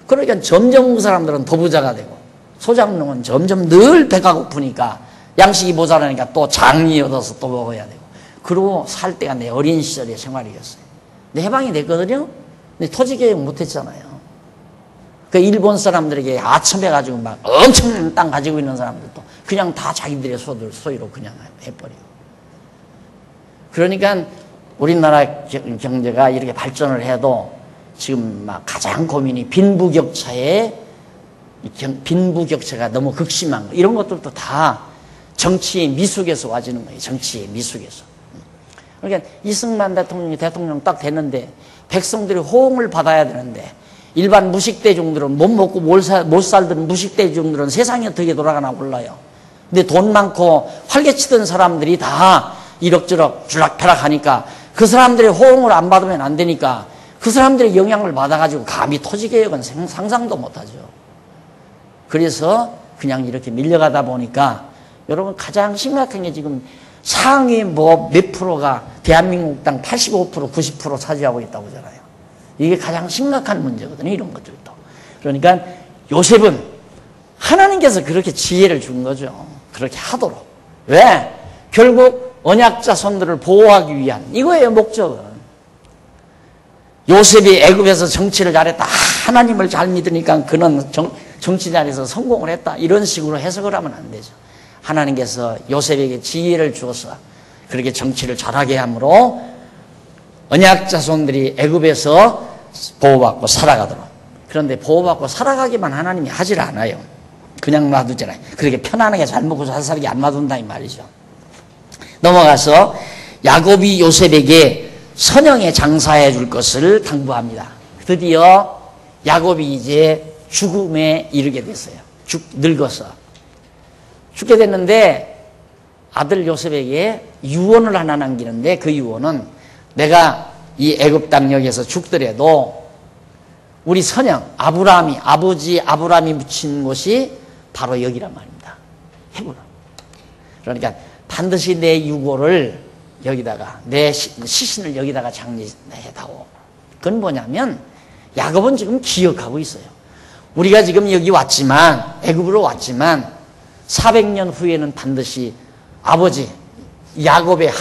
그러니까 점점 그 사람들은 더 부자가 되고 소장농은 점점 늘 배가 고프니까 양식이 모자라니까 또 장이 얻어서 또 먹어야 되고. 그러고 살 때가 내 어린 시절의 생활이었어요. 근데 해방이 됐거든요. 근데 토지 개혁 못했잖아요. 그 일본 사람들에게 아첨해가지고 막 엄청난 땅 가지고 있는 사람들도 그냥 다 자기들의 소유로 그냥 해버리고. 그러니까 우리나라 경제가 이렇게 발전을 해도 지금 막 가장 고민이 빈부격차가 너무 극심한 거. 이런 것들도 다 정치의 미숙에서 와지는 거예요. 정치의 미숙에서. 그러니까 이승만 대통령이 대통령 딱 됐는데 백성들이 호응을 받아야 되는데 일반 무식대중들은 못 먹고 못 살던 무식대중들은 세상이 어떻게 돌아가나 몰라요. 근데 돈 많고 활개치던 사람들이 다 이럭저럭 주락펴락 하니까 그 사람들의 호응을 안 받으면 안 되니까 그 사람들의 영향을 받아가지고 감히 토지개혁은 상상도 못하죠. 그래서 그냥 이렇게 밀려가다 보니까 여러분 가장 심각한 게 지금 상위 몇 프로가 대한민국 땅 85% 90% 차지하고 있다고 하잖아요. 이게 가장 심각한 문제거든요. 이런 것들도. 그러니까 요셉은 하나님께서 그렇게 지혜를 준 거죠. 그렇게 하도록. 왜? 결국 언약 자손들을 보호하기 위한 이거예요. 목적은. 요셉이 애굽에서 정치를 잘했다. 하나님을 잘 믿으니까 그는 정치 자리에서 성공을 했다. 이런 식으로 해석을 하면 안 되죠. 하나님께서 요셉에게 지혜를 주어서 그렇게 정치를 잘하게 함으로 언약 자손들이 애굽에서 보호받고 살아가도록. 그런데 보호받고 살아가기만 하나님이 하질 않아요. 그냥 놔두잖아요. 그렇게 편안하게 잘 먹고 잘 살게 안 놔둔다 이 말이죠. 넘어가서 야곱이 요셉에게 선영에 장사해 줄 것을 당부합니다. 드디어 야곱이 이제 죽음에 이르게 됐어요. 늙어서 죽게 됐는데 아들 요셉에게 유언을 하나 남기는데 그 유언은 내가 이 애굽 땅역에서 죽더라도 우리 선영 아버지 아브라함이 묻힌 곳이 바로 여기란 말입니다. 헤브론. 그러니까 반드시 내 유고를 여기다가 내 시신을 여기다가 장례해다오. 그건 뭐냐면 야곱은 지금 기억하고 있어요. 우리가 지금 여기 왔지만 애굽으로 왔지만 400년 후에는 반드시 아버지 야곱의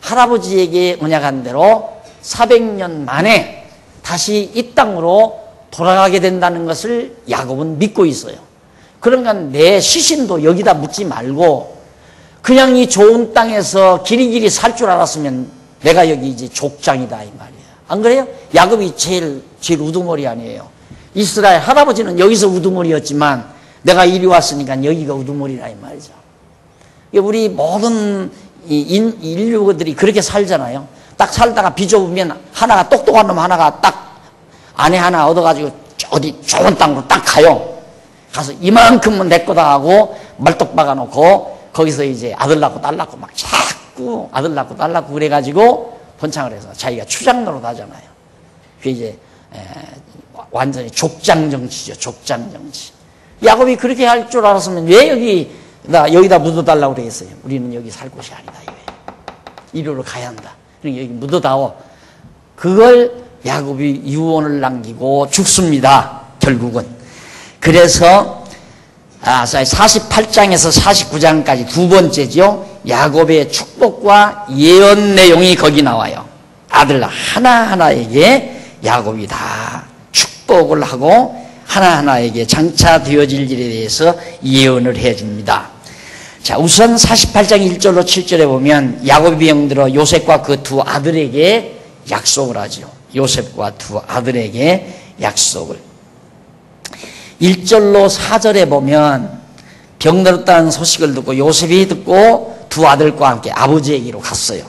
할아버지에게 언약한 대로 400년 만에 다시 이 땅으로 돌아가게 된다는 것을 야곱은 믿고 있어요. 그러니까 내 시신도 여기다 묻지 말고 그냥 이 좋은 땅에서 길이길이 살 줄 알았으면 내가 여기 이제 족장이다 이 말이에요. 안 그래요? 야곱이 제일 우두머리 아니에요. 이스라엘 할아버지는 여기서 우두머리였지만 내가 이리 왔으니까 여기가 우두머리라 이 말이죠. 우리 모든 인류들이 그렇게 살잖아요. 딱 살다가 비좁으면 하나가 똑똑한 놈 하나가 딱 아내 하나 얻어가지고 어디 좋은 땅으로 딱 가요. 가서 이만큼은 내 거다 하고 말뚝 박아놓고 거기서 이제 아들 낳고 딸 낳고 막 자꾸 아들 낳고 딸 낳고 그래가지고 번창을 해서 자기가 추장노릇 하잖아요. 그게 이제 완전히 족장 정치죠. 족장 정치. 야곱이 그렇게 할 줄 알았으면 왜 여기다 묻어달라고 그랬어요. 우리는 여기 살 곳이 아니다. 이리로 가야 한다. 그러니까 여기 묻어다오. 그걸 야곱이 유언을 남기고 죽습니다. 결국은. 그래서 48장에서 49장까지 두 번째죠. 야곱의 축복과 예언 내용이 거기 나와요. 아들 하나하나에게 야곱이 다 축복을 하고 하나하나에게 장차 되어질 일에 대해서 예언을 해줍니다. 자, 우선 48장 1절로 7절에 보면 야곱이 병들어 요셉과 그 두 아들에게 약속을 하죠. 요셉과 두 아들에게 약속을. 1절로 4절에 보면 병들었다는 소식을 듣고 요셉이 듣고 두 아들과 함께 아버지에게로 갔어요.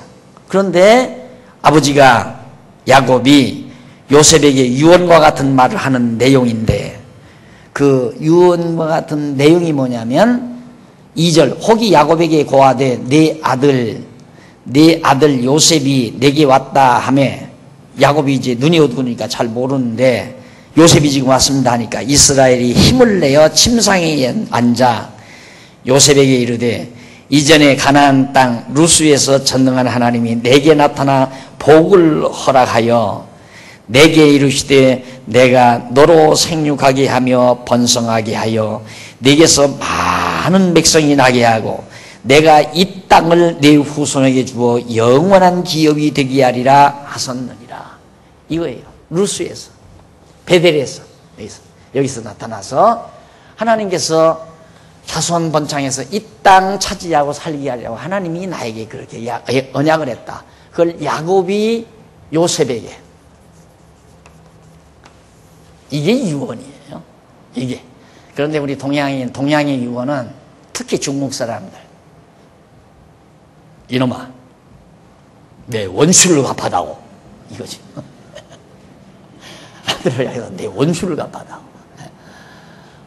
그런데 아버지가 야곱이 요셉에게 유언과 같은 말을 하는 내용인데 그 유언과 같은 내용이 뭐냐면 2절 혹이 야곱에게 고하되 네 아들 요셉이 내게 왔다 하매 야곱이 이제 눈이 어두우니까 잘 모르는데 요셉이 지금 왔습니다 하니까 이스라엘이 힘을 내어 침상에 앉아 요셉에게 이르되 이전에 가나안 땅 루스에서 전능한 하나님이 내게 나타나 복을 허락하여 내게 이르시되 내가 너로 생육하게 하며 번성하게 하여 내게서 많은 백성이 나게 하고 내가 이 땅을 내 후손에게 주어 영원한 기업이 되게 하리라 하셨느니라. 이거예요. 루스에서 베델에서 여기서 나타나서 하나님께서 자손 번창해서 이 땅 차지하고 살게 하려고 하나님이 나에게 그렇게 언약을 했다. 그걸 야곱이 요셉에게. 이게 유언이에요. 이게. 그런데 우리 동양의 유언은 특히 중국 사람들. 이놈아, 내 원수를 갚아다오. 이거지. 아들을 향해서 내 원수를 갚아다오.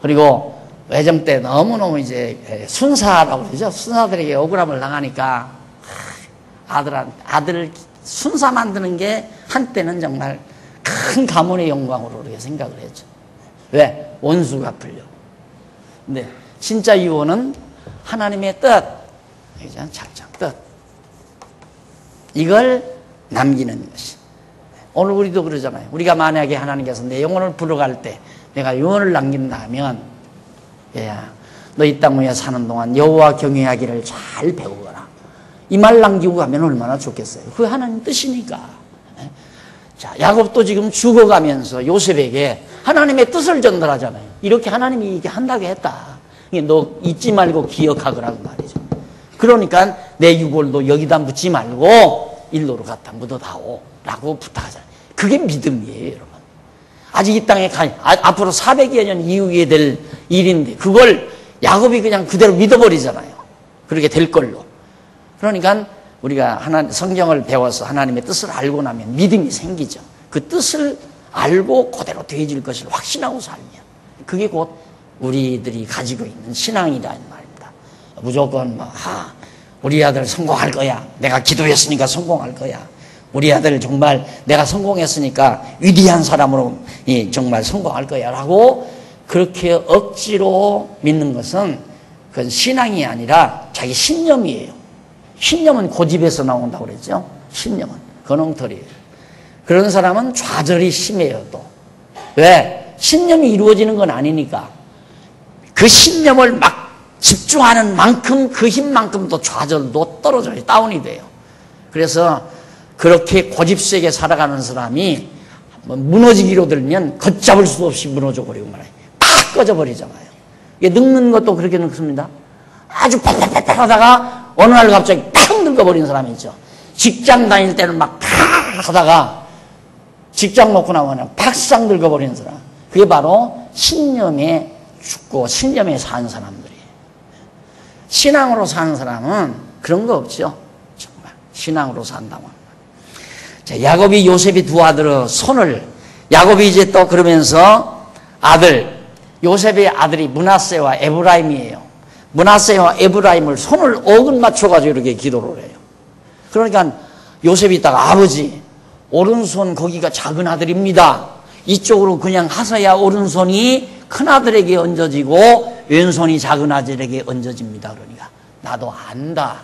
그리고 외정 때 너무너무 이제 순사라고 그러죠. 순사들에게 억울함을 당하니까 아들을 순사 만드는 게 한때는 정말 큰 가문의 영광으로 그렇게 생각을 했죠. 왜? 원수 갚으려고. 근데 진짜 유언은 하나님의 뜻, 작정, 뜻. 이걸 남기는 것이. 오늘 우리도 그러잖아요. 우리가 만약에 하나님께서 내 영혼을 불러갈 때 내가 유언을 남긴다 하면 야, 너 이 땅 위에 사는 동안 여호와 경외하기를 잘 배우거라. 이 말 남기고 가면 얼마나 좋겠어요. 그게 하나님 뜻이니까. 자, 야곱도 지금 죽어가면서 요셉에게 하나님의 뜻을 전달하잖아요. 이렇게 하나님이 이게 한다고 했다. 너 잊지 말고 기억하거라는 말이죠. 그러니까 내 유골도 여기다 묻지 말고 일로로 갖다 묻어다오 라고 부탁하잖아요. 그게 믿음이에요, 여러분. 아직 이 땅에 앞으로 400여 년 이후에 될 일인데 그걸 야곱이 그냥 그대로 믿어버리잖아요. 그렇게 될 걸로. 그러니까 우리가 성경을 배워서 하나님의 뜻을 알고 나면 믿음이 생기죠. 그 뜻을 알고 그대로 되어질 것을 확신하고 살면 그게 곧 우리들이 가지고 있는 신앙이라는 말입니다. 무조건 우리 아들 성공할 거야. 내가 기도했으니까 성공할 거야. 우리 아들 정말 내가 성공했으니까 위대한 사람으로 정말 성공할 거야 라고 그렇게 억지로 믿는 것은 그건 신앙이 아니라 자기 신념이에요. 신념은 고집에서 나온다고 그랬죠. 신념은 근홍털이에요. 그런 사람은 좌절이 심해요. 또 왜? 신념이 이루어지는 건 아니니까 그 신념을 막 집중하는 만큼 그 힘만큼 또 좌절도 떨어져요. 다운이 돼요. 그래서 그렇게 고집세게 살아가는 사람이 무너지기로 들면 걷잡을 수 없이 무너져 버리고 말아요. 팍 꺼져버리잖아요. 이게 늙는 것도 그렇게 늙습니다. 아주 팍팍팍 하다가 어느 날 갑자기 팍 늙어버리는 사람이 있죠. 직장 다닐 때는 막 팍 하다가 직장 놓고 나면 팍싹 늙어버리는 사람. 그게 바로 신념에 죽고 신념에 사는 사람들이에요. 신앙으로 사는 사람은 그런 거 없죠. 정말 신앙으로 산다고. 자, 야곱이 요셉이 두 아들의 손을 야곱이 이제 또 그러면서 요셉의 아들이 므낫세와 에브라임이에요. 므낫세와 에브라임을 손을 어긋 맞춰가지고 이렇게 기도를 해요. 그러니까 요셉이 있다가 아버지, 오른손 거기가 작은 아들입니다. 이쪽으로 그냥 하셔야 오른손이 큰 아들에게 얹어지고 왼손이 작은 아들에게 얹어집니다. 그러니까 나도 안다.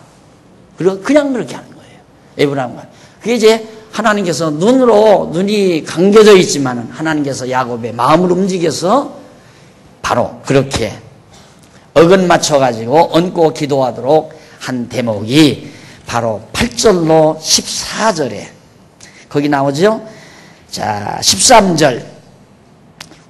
그리고 그냥 그렇게 하는 거예요. 에브라임과. 그게 이제 하나님께서 눈이 감겨져 있지만은 하나님께서 야곱의 마음을 움직여서 바로 그렇게 어긋 맞춰가지고 얹고 기도하도록 한 대목이 바로 8절로 14절에 거기 나오죠. 자, 13절.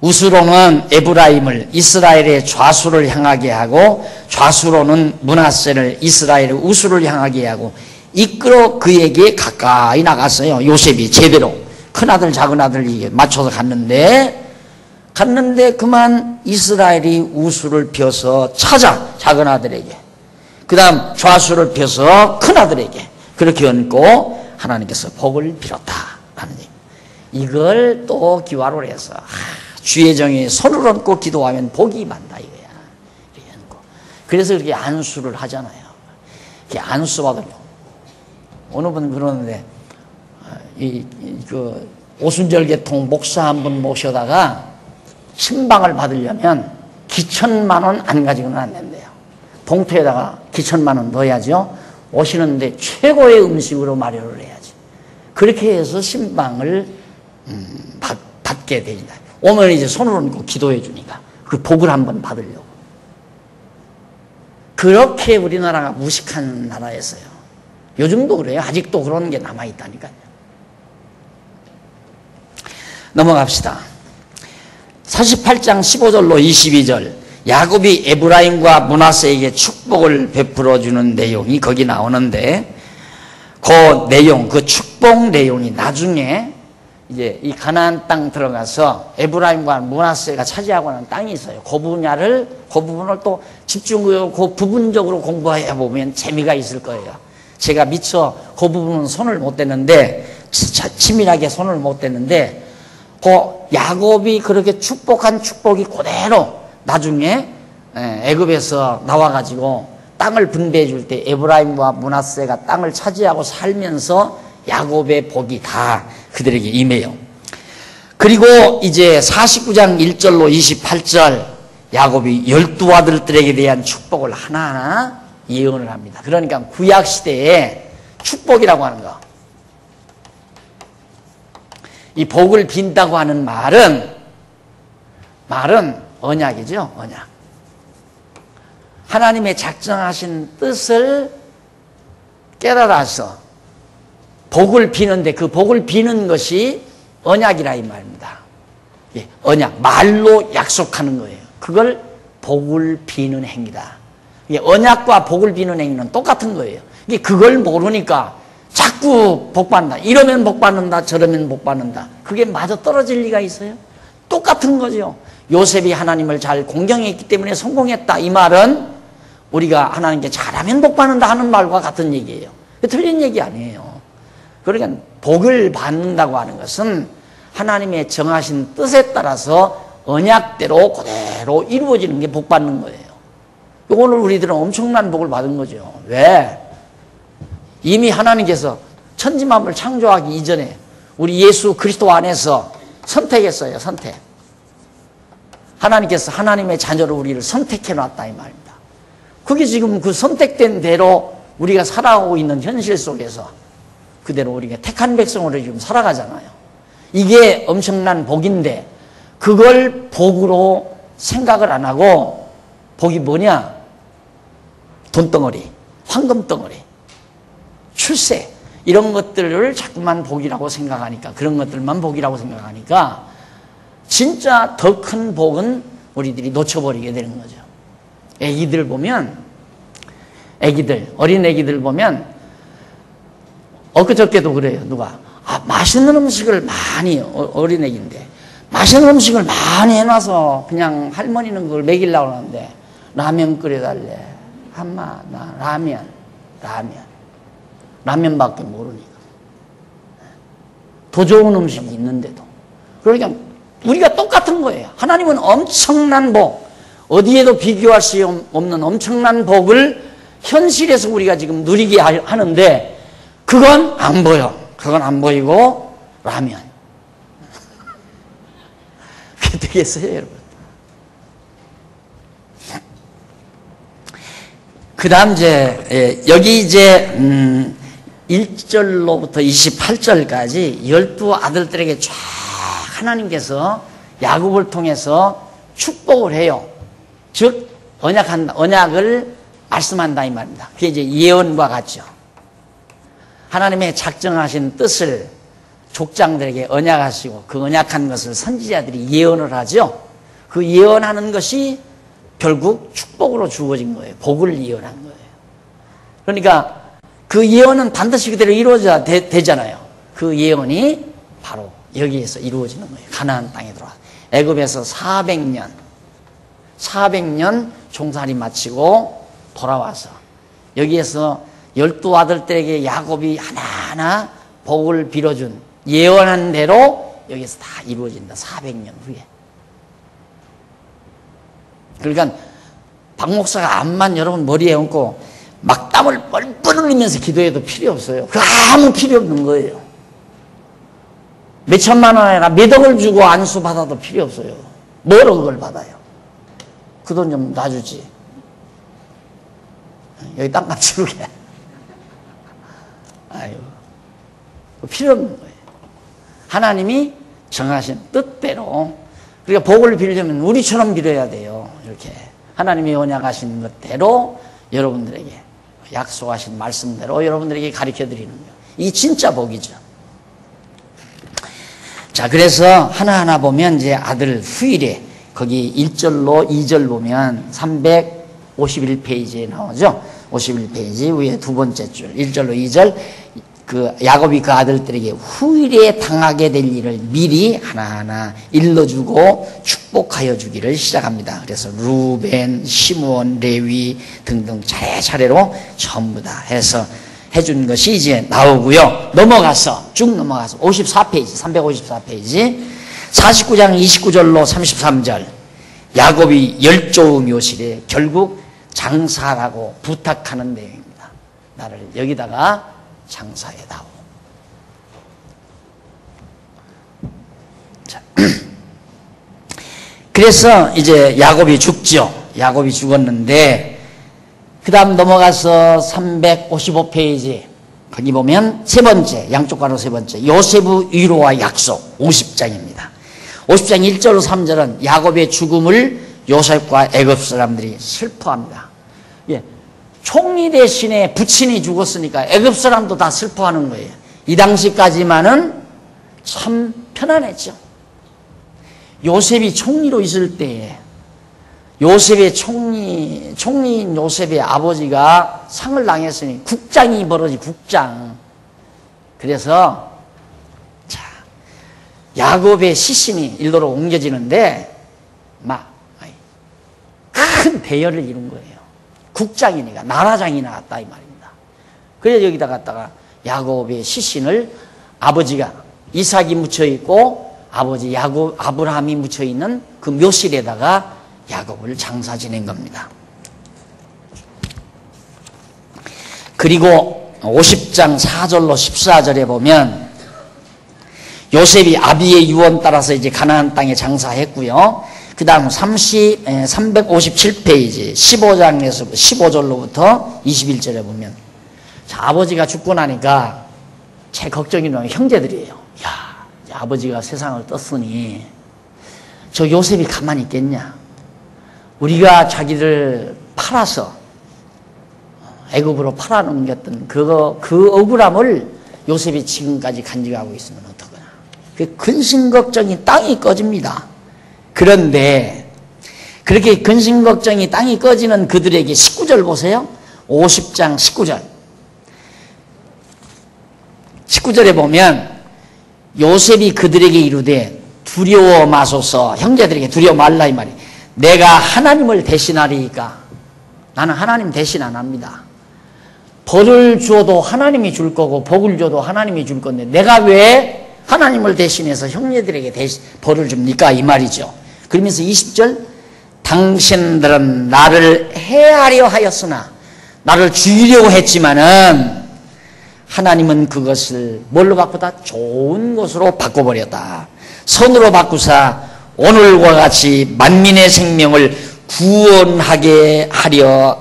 우스로는 에브라임을 이스라엘의 좌수를 향하게 하고 좌수로는 므낫세를 이스라엘의 우수를 향하게 하고 이끌어 그에게 가까이 나갔어요. 요셉이 제대로 큰아들 작은아들 이게 맞춰서 갔는데 그만 이스라엘이 우수를 펴서 찾아 작은아들에게, 그 다음 좌수를 펴서 큰아들에게 그렇게 얹고 하나님께서 복을 빌었다라는 얘기. 이걸 또 기화로 해서 주의 정에 손을 얹고 기도하면 복이 많다 이거야. 이렇게 얹고. 그래서 이렇게 안수를 하잖아요. 이렇게 안수 받으려고. 어느 분은 그러는데 그 오순절계통 목사 한 분 모셔다가 신방을 받으려면 기천만 원 안 가지고는 안 된대요. 봉투에다가 기천만 원 넣어야죠. 오시는데 최고의 음식으로 마련을 해야지. 그렇게 해서 신방을 받게 된다. 오면 이제 손을 얹고 기도해 주니까 그 복을 한번 받으려고. 그렇게 우리나라가 무식한 나라였어요. 요즘도 그래요. 아직도 그런 게 남아있다니까요. 넘어갑시다. 48장 15절로 22절. 야곱이 에브라임과 므낫세에게 축복을 베풀어 주는 내용이 거기 나오는데 그 내용, 그 축복 내용이 나중에 이제 이 가나안 땅 들어가서 에브라임과 므낫세가 차지하고 있는 땅이 있어요. 그 부분을 또 집중적으로 부분적으로 공부해 보면 재미가 있을 거예요. 제가 미처 그 부분은 손을 못 댔는데, 치밀하게 손을 못 댔는데, 그 야곱이 그렇게 축복한 축복이 그대로 나중에 애굽에서 나와가지고 땅을 분배해 줄 때 에브라임과 므낫세가 땅을 차지하고 살면서 야곱의 복이 다 그들에게 임해요. 그리고 이제 49장 1절로 28절 야곱이 12아들들에게 대한 축복을 하나하나 예언을 합니다. 그러니까 구약시대에 축복이라고 하는 거, 이 복을 빈다고 하는 말은 언약이죠. 언약. 하나님의 작정하신 뜻을 깨달아서 복을 비는데 그 복을 비는 것이 언약이라 이 말입니다. 예, 언약, 말로 약속하는 거예요. 그걸 복을 비는 행위다. 예, 언약과 복을 비는 행위는 똑같은 거예요. 이게 그걸 모르니까 자꾸 복 받는다. 이러면 복 받는다. 저러면 복 받는다. 그게 맞아 떨어질 리가 있어요? 똑같은 거죠. 요셉이 하나님을 잘 공경했기 때문에 성공했다. 이 말은 우리가 하나님께 잘하면 복 받는다 하는 말과 같은 얘기예요. 틀린 얘기 아니에요. 그러니까 복을 받는다고 하는 것은 하나님의 정하신 뜻에 따라서 언약대로 그대로 이루어지는 게 복 받는 거예요. 오늘 우리들은 엄청난 복을 받은 거죠. 왜? 이미 하나님께서 천지만물 창조하기 이전에 우리 예수 그리스도 안에서 선택했어요. 선택. 하나님께서 하나님의 자녀로 우리를 선택해 놨다 이 말입니다. 그게 지금 그 선택된 대로 우리가 살아가고 있는 현실 속에서 그대로 우리가 택한 백성으로 지금 살아가잖아요. 이게 엄청난 복인데 그걸 복으로 생각을 안 하고 복이 뭐냐? 돈덩어리, 황금덩어리, 출세 이런 것들을 자꾸만 복이라고 생각하니까, 그런 것들만 복이라고 생각하니까 진짜 더 큰 복은 우리들이 놓쳐버리게 되는 거죠. 애기들 보면, 어린 애기들 보면 엊그저께도 그래요. 누가 맛있는 음식을 많이, 어린 애기인데 맛있는 음식을 많이 해놔서 그냥 할머니는 그걸 먹이려고 하는데 라면 끓여달래. 엄마 나 라면밖에 모르니까. 더 좋은 음식이 있는데도. 그러니까 우리가 똑같은 거예요. 하나님은 엄청난 복, 어디에도 비교할 수 없는 엄청난 복을 현실에서 우리가 지금 누리게 하는데 그건 안 보여. 그건 안 보이고 라면. 그게 되겠어요, 여러분? 그 다음 여기 1절로부터 28절까지 12 아들들에게 쫙 하나님께서 야곱을 통해서 축복을 해요. 즉, 언약을 말씀한다 이 말입니다. 그게 이제 예언과 같죠. 하나님의 작정하신 뜻을 족장들에게 언약하시고 그 언약한 것을 선지자들이 예언을 하죠. 그 예언하는 것이 결국 축복으로 주어진 거예요. 복을 예언한 거예요. 그러니까 그 예언은 반드시 그대로 이루어져야 되잖아요. 그 예언이 바로 여기에서 이루어지는 거예요. 가나안 땅에 들어와. 애굽에서 400년 종살이 마치고 돌아와서 여기에서 12 아들들에게 야곱이 하나하나 복을 빌어준 예언한 대로 여기서 다 이루어진다. 400년 후에. 그러니까 박 목사가 암만 여러분 머리에 얹고 막 땀을 뻘뻘 흘리면서 기도해도 필요 없어요. 그 아무 필요 없는 거예요. 몇 천만 원이나 몇 억을 주고 안수 받아도 필요 없어요. 뭐로 그걸 받아요? 그 돈 좀 놔주지. 여기 땅값 치르게. 아유, 필요 없는 거예요. 하나님이 정하신 뜻대로. 그러니까 복을 빌려면 우리처럼 빌어야 돼요. 이렇게 하나님이 언약하신 것대로 여러분들에게 약속하신 말씀대로 여러분들에게 가르쳐드리는 거예요. 이 진짜 복이죠. 자, 그래서 하나하나 보면 이제 아들 후일에 거기 1절로 2절 보면 351페이지에 나오죠. 51페이지 위에 두 번째 줄 1절로 2절 그 야곱이 그 아들들에게 후일에 당하게 될 일을 미리 하나하나 일러주고 축복하여 주기를 시작합니다. 그래서 루벤, 시므온, 레위 등등 차례차례로 전부 다 해서 해준 것이 이제 나오고요. 쭉 넘어가서 54페이지, 354페이지 49장 29절로 33절 야곱이 열조의 묘실에 결국 장사라고 부탁하는 내용입니다. 나를 여기다가 장사해다오. 자, 그래서 이제 야곱이 죽죠. 야곱이 죽었는데 그 다음 넘어가서 355페이지 거기 보면 세 번째, 양쪽 가로 세 번째 요셉의 위로와 약속 50장입니다. 50장 1절로 3절은 야곱의 죽음을 요셉과 애굽 사람들이 슬퍼합니다. 예, 총리 대신에 부친이 죽었으니까 애굽 사람도 다 슬퍼하는 거예요. 이 당시까지만은 참 편안했죠. 요셉이 총리로 있을 때에 요셉의 총리인 요셉의 아버지가 상을 당했으니 국장이 벌어지 국장. 그래서 자 야곱의 시신이 일도로 옮겨지는데 막 큰 대열을 이룬 거예요. 국장이니까 나라장이 나왔다 이 말입니다. 그래서 여기다 갖다가 야곱의 시신을 아버지가 이삭이 묻혀 있고 아버지 아브라함이 묻혀 있는 그 묘실에다가 야곱을 장사 지낸 겁니다. 그리고 50장 4절로 14절에 보면 요셉이 아비의 유언 따라서 이제 가나안 땅에 장사했고요. 그 다음 357페이지 15장에서 15절로부터 21절에 보면 자, 아버지가 죽고 나니까 제 걱정이 너무 형제들이에요. 야, 아버지가 세상을 떴으니 저 요셉이 가만히 있겠냐? 우리가 자기를 팔아서 애굽으로 팔아넘겼던 그 억울함을 요셉이 지금까지 간직하고 있으면 어떡하나. 그 근심 걱정이 땅이 꺼집니다. 그런데 그렇게 근심 걱정이 땅이 꺼지는 그들에게 19절 보세요. 50장 19절. 19절에 보면 요셉이 그들에게 이르되 두려워 마소서. 형제들에게 두려워 말라 이 말이에요. 내가 하나님을 대신하리니까. 나는 하나님 대신 안 합니다. 벌을 줘도 하나님이 줄 거고 복을 줘도 하나님이 줄 건데 내가 왜 하나님을 대신해서 형제들에게 벌을 줍니까? 이 말이죠. 그러면서 20절, 당신들은 나를 해하려 하였으나, 나를 죽이려고 했지만은 하나님은 그것을 뭘로 바꾸다? 좋은 것으로 바꿔버렸다. 선으로 바꾸사 오늘과 같이 만민의 생명을 구원하게 하시려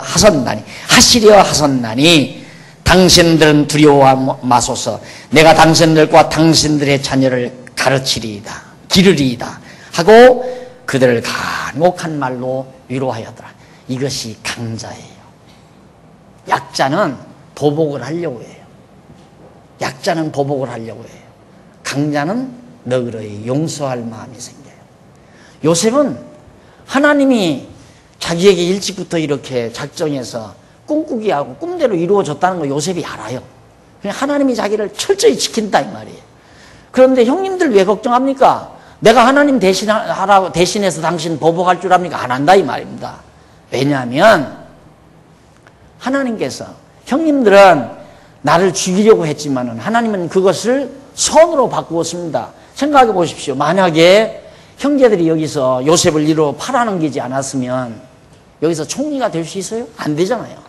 하셨나니 당신들은 두려워 마소서. 내가 당신들과 당신들의 자녀를 가르치리이다, 기르리이다 하고 그들을 간곡한 말로 위로하였더라. 이것이 강자예요. 약자는 보복을 하려고 해요. 약자는 보복을 하려고 해요. 강자는 너그러이 용서할 마음이 생겨요. 요셉은 하나님이 자기에게 일찍부터 이렇게 작정해서 꿈꾸게 하고 꿈대로 이루어졌다는 거 요셉이 알아요. 그냥 하나님이 자기를 철저히 지킨다 이 말이에요. 그런데 형님들 왜 걱정합니까? 내가 하나님 대신해서 당신 보복할 줄 압니까? 안 한다 이 말입니다. 왜냐하면 하나님께서, 형님들은 나를 죽이려고 했지만은 하나님은 그것을 선으로 바꾸었습니다. 생각해 보십시오. 만약에 형제들이 여기서 요셉을 이로 팔아넘기지 않았으면 여기서 총리가 될 수 있어요? 안 되잖아요.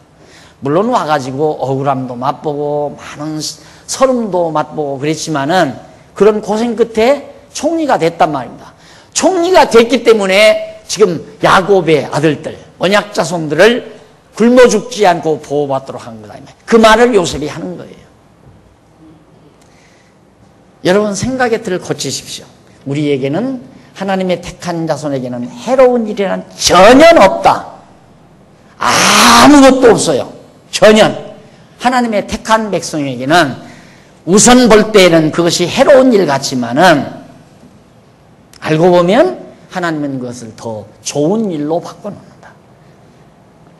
물론 와가지고 억울함도 맛보고 많은 서름도 맛보고 그랬지만은 그런 고생 끝에 총리가 됐단 말입니다. 총리가 됐기 때문에 지금 야곱의 아들들, 언약 자손들을 굶어 죽지 않고 보호받도록 한 거다. 그 말을 요셉이 하는 거예요. 여러분 생각의 틀을 고치십시오. 우리에게는, 하나님의 택한 자손에게는 해로운 일이란 전혀 없다. 아무것도 없어요. 전혀. 하나님의 택한 백성에게는 우선 볼 때에는 그것이 해로운 일 같지만은 알고 보면 하나님은 그것을 더 좋은 일로 바꿔놓는다.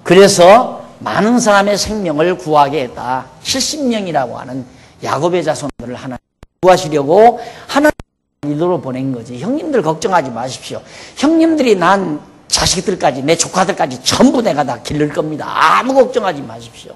그래서 많은 사람의 생명을 구하게 했다. 70명이라고 하는 야곱의 자손들을 하나님 구하시려고 하나님 이도로 보낸 거지. 형님들 걱정하지 마십시오. 형님들이 난 자식들까지, 내 조카들까지 전부 내가 다 기를 겁니다. 아무 걱정하지 마십시오.